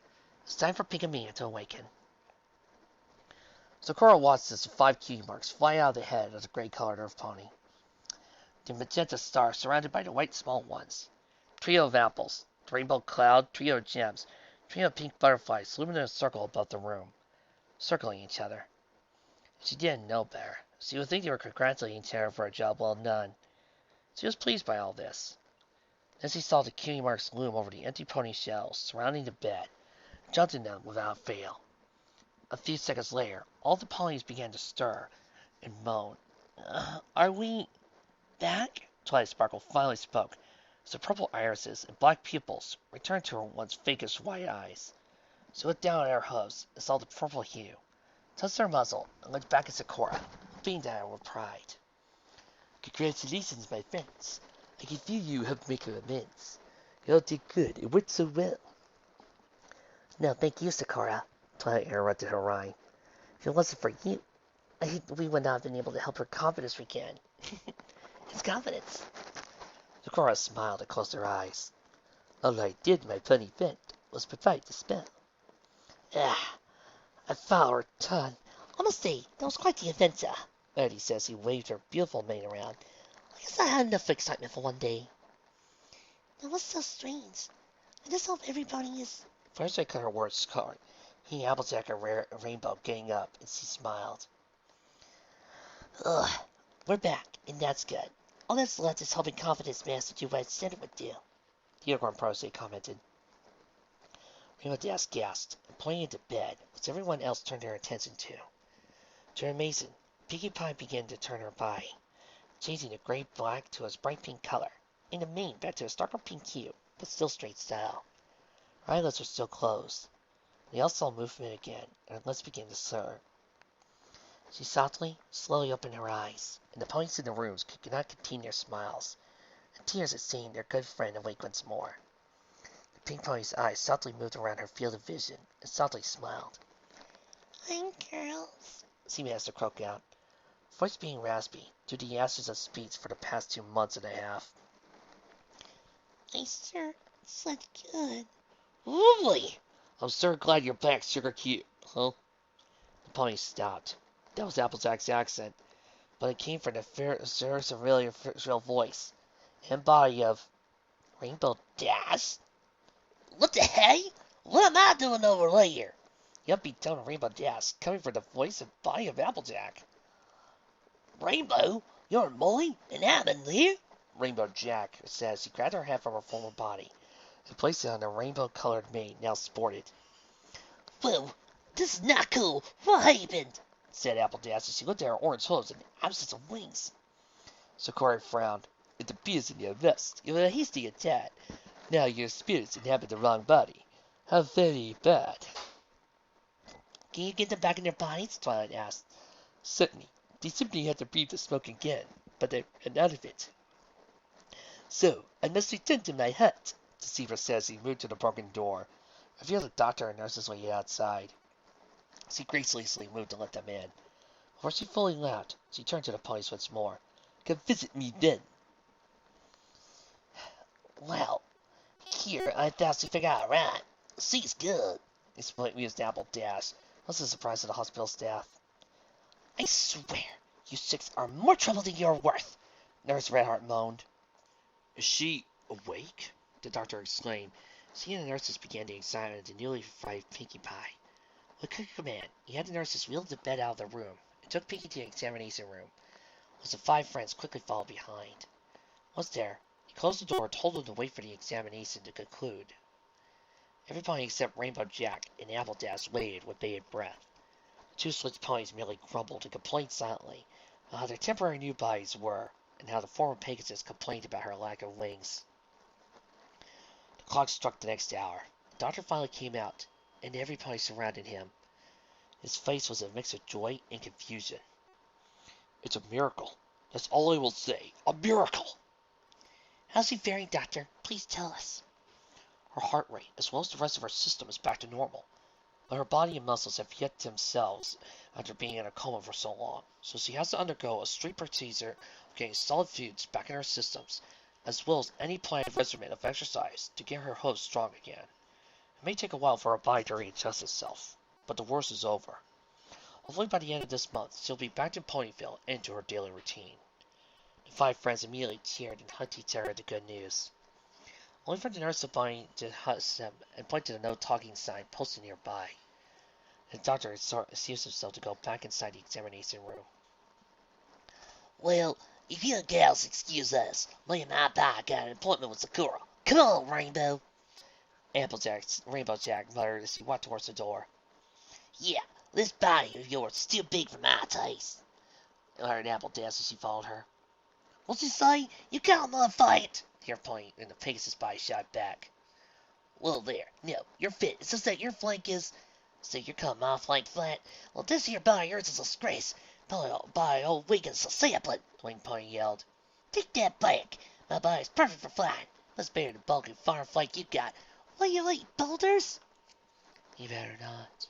[SPEAKER 1] It's time for Pinkie Mina to awaken. Sakura watched as the 5 cutie marks fly out of the head of the gray-colored earth pony. The magenta star surrounded by the white small ones. Trio of apples, the rainbow cloud, trio of gems, trio of pink butterflies swimming in a circle above the room, circling each other. She didn't know better. So you would think they were congratulating Tara for a job well done. So he was pleased by all this. As he saw the cutie marks loom over the empty pony shells surrounding the bed, judging them without fail. A few seconds later, all the ponies began to stir and moan. Are we back? Twilight Sparkle finally spoke, as the purple irises and black pupils returned to her once fakish white eyes. She looked down at her hooves and saw the purple hue, touched her muzzle, and looked back at Sakura, who beamed at her with pride. Congratulations, my friends. I can feel you have made amends. You all did good. It worked so well. No, thank you, Sakura, Twilight interrupted her rhyme. If it wasn't for you, we would not have been able to help her confidence regain. It's confidence. Sakura smiled and closed her eyes. All I did, my funny friend, was provide the spell. I followed her tongue. I must say, that was quite the adventure, Eddie says he waved her beautiful mane around. I guess I had enough excitement for one day. That was so strange. I just hope everybody is... First I cut her words short. He and Applejack and Rainbow getting up, and she smiled. Ugh, we're back, and that's good. All that's left is helping Confidence Master do what I said it would do, the Unicorn Protege commented. Rainbow Dash gasped, and pointing at the bed, which everyone else turned their attention to. To her amazement, Pinkie Pie began to turn her body, changing the gray-black to a bright pink color, and the mane back to a darker pink hue, but still straight style. Her eyelids were still closed. They all saw movement again, and her lips began to stir. She softly, slowly opened her eyes, and the ponies in the rooms could not contain their smiles, and tears at seeing their good friend awake once more. The pink pony's eyes softly moved around her field of vision, and softly smiled. I'm girls, Seamaster croaked out, voice being raspy due to the absence of speech for the past 2 months and a half. I sure slept good. Lovely! I'm so glad you're back, Sugar Cute, huh? The pony stopped. That was Applejack's accent, but it came from the familiar shrill voice and body of Rainbow Dash. What the hey? What am I doing over here? The upbeat tone of Rainbow Dash coming from the voice and body of Applejack. Rainbow, you're Molly, and I'm in here? Rainbow Jack said as he grabbed her head from her former body and placed it on the rainbow-colored mane now sported. Whoa, this is not cool. What happened? Said Applejack as she looked at her orange hooves in the absence of wings. Sakura frowned. It appears in your vest. You were a hasty attack. Now your spirits inhabit the wrong body. How very bad. Can you get them back in their bodies? Twilight asked. Certainly. They simply have to breathe the smoke again, but they're out of it. So, I must return to my hut, Deceiver says he moved to the broken door. Revealed the doctor and nurses waiting outside. She graciously moved to let them in. Before she fully left, she turned to the ponies once more. Come visit me then. Well, here I thought she figured out right. She's good, mused Apple Dash, also surprised at the hospital staff. I swear, you six are more trouble than you're worth, Nurse Redheart moaned. Is she awake? The doctor exclaimed. She and the nurses began to examine the newly revived Pinkie Pie. With quick command, he had the nurses wheel the bed out of the room and took Pinkie to the examination room, while the 5 friends quickly followed behind. Once there, he closed the door and told them to wait for the examination to conclude. Everybody except Rainbow Jack and Apple Dash waited with bated breath. The 2 switch ponies merely grumbled and complained silently about how their temporary new bodies were, and how the former Pegasus complained about her lack of wings. The clock struck the next hour. The doctor finally came out, and every pony surrounded him. His face was a mix of joy and confusion. It's a miracle. That's all I will say. A miracle! How's she faring, Doctor? Please tell us. Her heart rate, as well as the rest of her system, is back to normal, but her body and muscles have yet themselves after being in a coma for so long, so she has to undergo a strict procedure of getting solid foods back in her systems, as well as any planned regimen of exercise to get her hooves strong again. It may take a while for her body to readjust itself, but the worst is over. Hopefully by the end of this month, she'll be back to Ponyville and to her daily routine. The 5 friends immediately cheered and hugged each other at the good news. Only for the nurse to find to hush them and point to the no talking sign posted nearby. The doctor excused himself to go back inside the examination room.
[SPEAKER 2] Well, if you gals excuse us, me and my pie got an appointment with Sakura. Come on, Rainbow.
[SPEAKER 1] Rainbow Jack muttered as he walked towards the door.
[SPEAKER 2] Yeah, this body of yours is too big for my taste.
[SPEAKER 1] Muttered Apple Dash as he followed her.
[SPEAKER 2] What's he say? You can't modify it.
[SPEAKER 1] Here pointing, and the Pegasus body shot back.
[SPEAKER 2] Well, there. No, you're fit. It's just that your flank is... So you're calling my flank flat? Well, this here body of yours is a disgrace. By old Wiggins a sapling,
[SPEAKER 1] Wing Pony yelled.
[SPEAKER 2] Take that back. My body's perfect for flying. Much better than the bulky farm flank you got. What you eat, boulders?
[SPEAKER 1] You better not,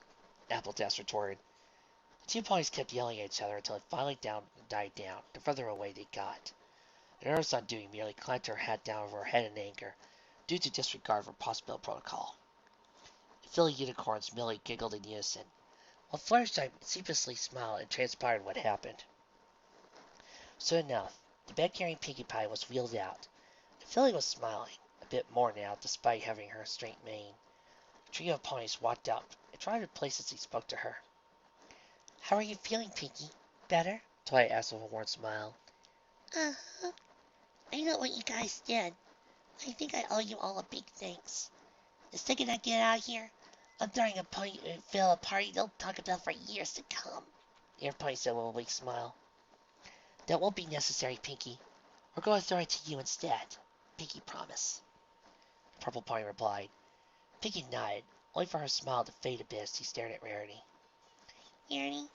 [SPEAKER 1] Apple Dash retorted. The two ponies kept yelling at each other until it finally died down. The further away they got. The nurse on duty merely clamped her hat down over her head in anger, due to disregard for possible protocol. The Philly unicorns merely giggled in unison, while Fluttershy sheepishly smiled and transpired what happened. Soon enough, the bed-carrying Pinkie Pie was wheeled out. The filly was smiling, a bit more now, despite having her straight mane. The trio of ponies walked up and tried to place as he spoke to her.
[SPEAKER 2] How are you feeling, Pinkie? Better?
[SPEAKER 1] Twilight asked with a warm smile.
[SPEAKER 2] Uh-huh. I know what you guys did. I think I owe you all a big thanks. The second I get out of here, I'm throwing a Ponyville party they'll talk about for years to come.
[SPEAKER 1] The Pony said with a weak smile. That won't be necessary, Pinkie. We're going to throw it to you instead. Pinkie promise. The Purple Pony replied. Pinkie nodded, only for her smile to fade a bit as he stared at Rarity.
[SPEAKER 2] Rarity,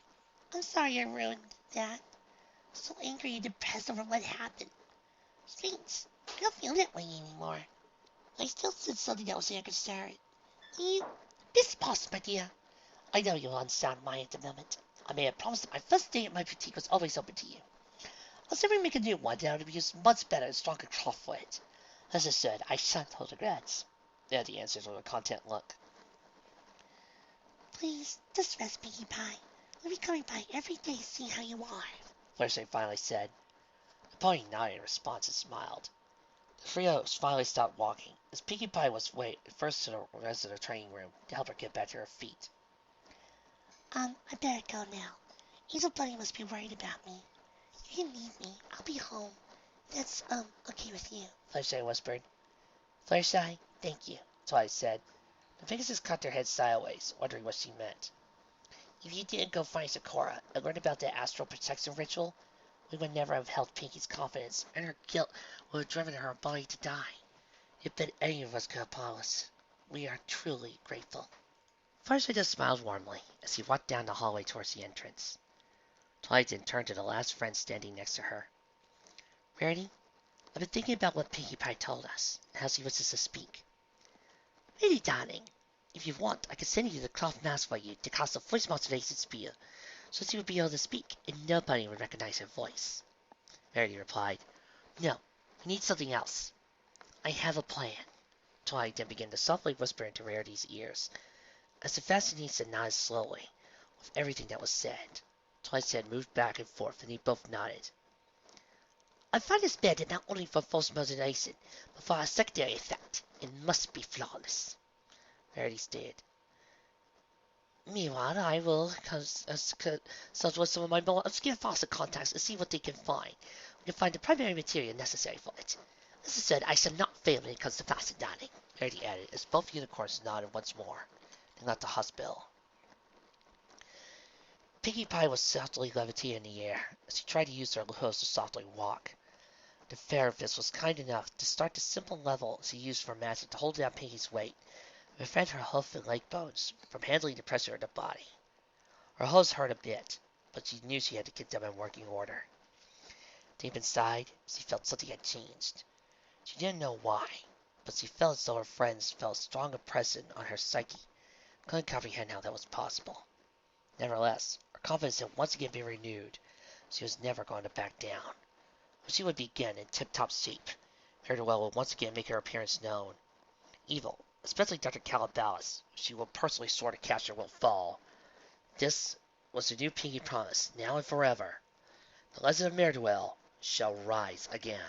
[SPEAKER 2] I'm sorry I ruined that. I'm so angry and depressed over what happened. Thanks. I don't feel that way anymore. I still said something that was unnecessary. This is Paul's idea. I know you'll understand mine at the moment. I made a promise that my first day at my boutique was always open to you. I'll simply make a new one that will use much better and stronger cloth for it. As I said, I shan't hold regrets.
[SPEAKER 1] Rarity answered with a content look.
[SPEAKER 2] Please, just rest, Pinkie Pie. I'll be coming by every day to see how you are.
[SPEAKER 1] Fluttershy finally said. The pony nodded in response and smiled. The trio finally stopped walking, as Pinkie Pie was waiting first to the rest of the training room to help her get back to her feet.
[SPEAKER 2] I better go now. Angel Bunny must be worried about me. You can leave me. I'll be home. That's, okay with you.
[SPEAKER 1] Fluttershy whispered. Fluttershy, thank you, Twilight said. The Pegasus cocked her head sideways, wondering what she meant. If you didn't go find Sakura and learn about the astral protection ritual, we would never have held Pinkie's confidence, and her guilt would have driven her body to die. If that any of us could apologize, we are truly grateful. Fluttershy just smiled warmly as he walked down the hallway towards the entrance. Twilight then turned to the last friend standing next to her. Rarity, I've been thinking about what Pinkie Pie told us, and how she wishes to speak. Really, darling, if you want, I can send you the cloth mask for you to cast a voice modulation spell, so she would be able to speak, and nobody would recognize her voice. Rarity replied, No, we need something else. I have a plan. Twilight then began to softly whisper into Rarity's ears, as the fascination nodded slowly, with everything that was said. Twilight's head moved back and forth, and they both nodded. I find this better not only for false modulation, but for a secondary effect. It must be flawless. Rarity stated. Meanwhile, I will consult with some of my more obscure fossil contacts and see what they can find. We can find the primary material necessary for it. As I said, I shall not fail when it comes to fossil darning, Rarity added, as both unicorns nodded once more. They left the hospital. Pinkie Pie was softly levitating in the air as she tried to use her hooves to softly walk. The therapist was kind enough to start the simple level she used for magic to hold down Pinkie's weight and prevent her hoof and leg bones from handling the pressure of the body. Her hooves hurt a bit, but she knew she had to get them in working order. Deep inside, she felt something had changed. She didn't know why, but she felt as though her friends felt a strong impression on her psyche. Couldn't comprehend how that was possible. Nevertheless, her confidence had once again been renewed. She was never going to back down. But she would begin in tip-top shape. Mare-Do-Well would once again make her appearance known. Evil, especially Dr. Calabalis, who she will personally sort of capture, will fall. This was the new Pinkie promise, now and forever. The legend of Mare-Do-Well shall rise again.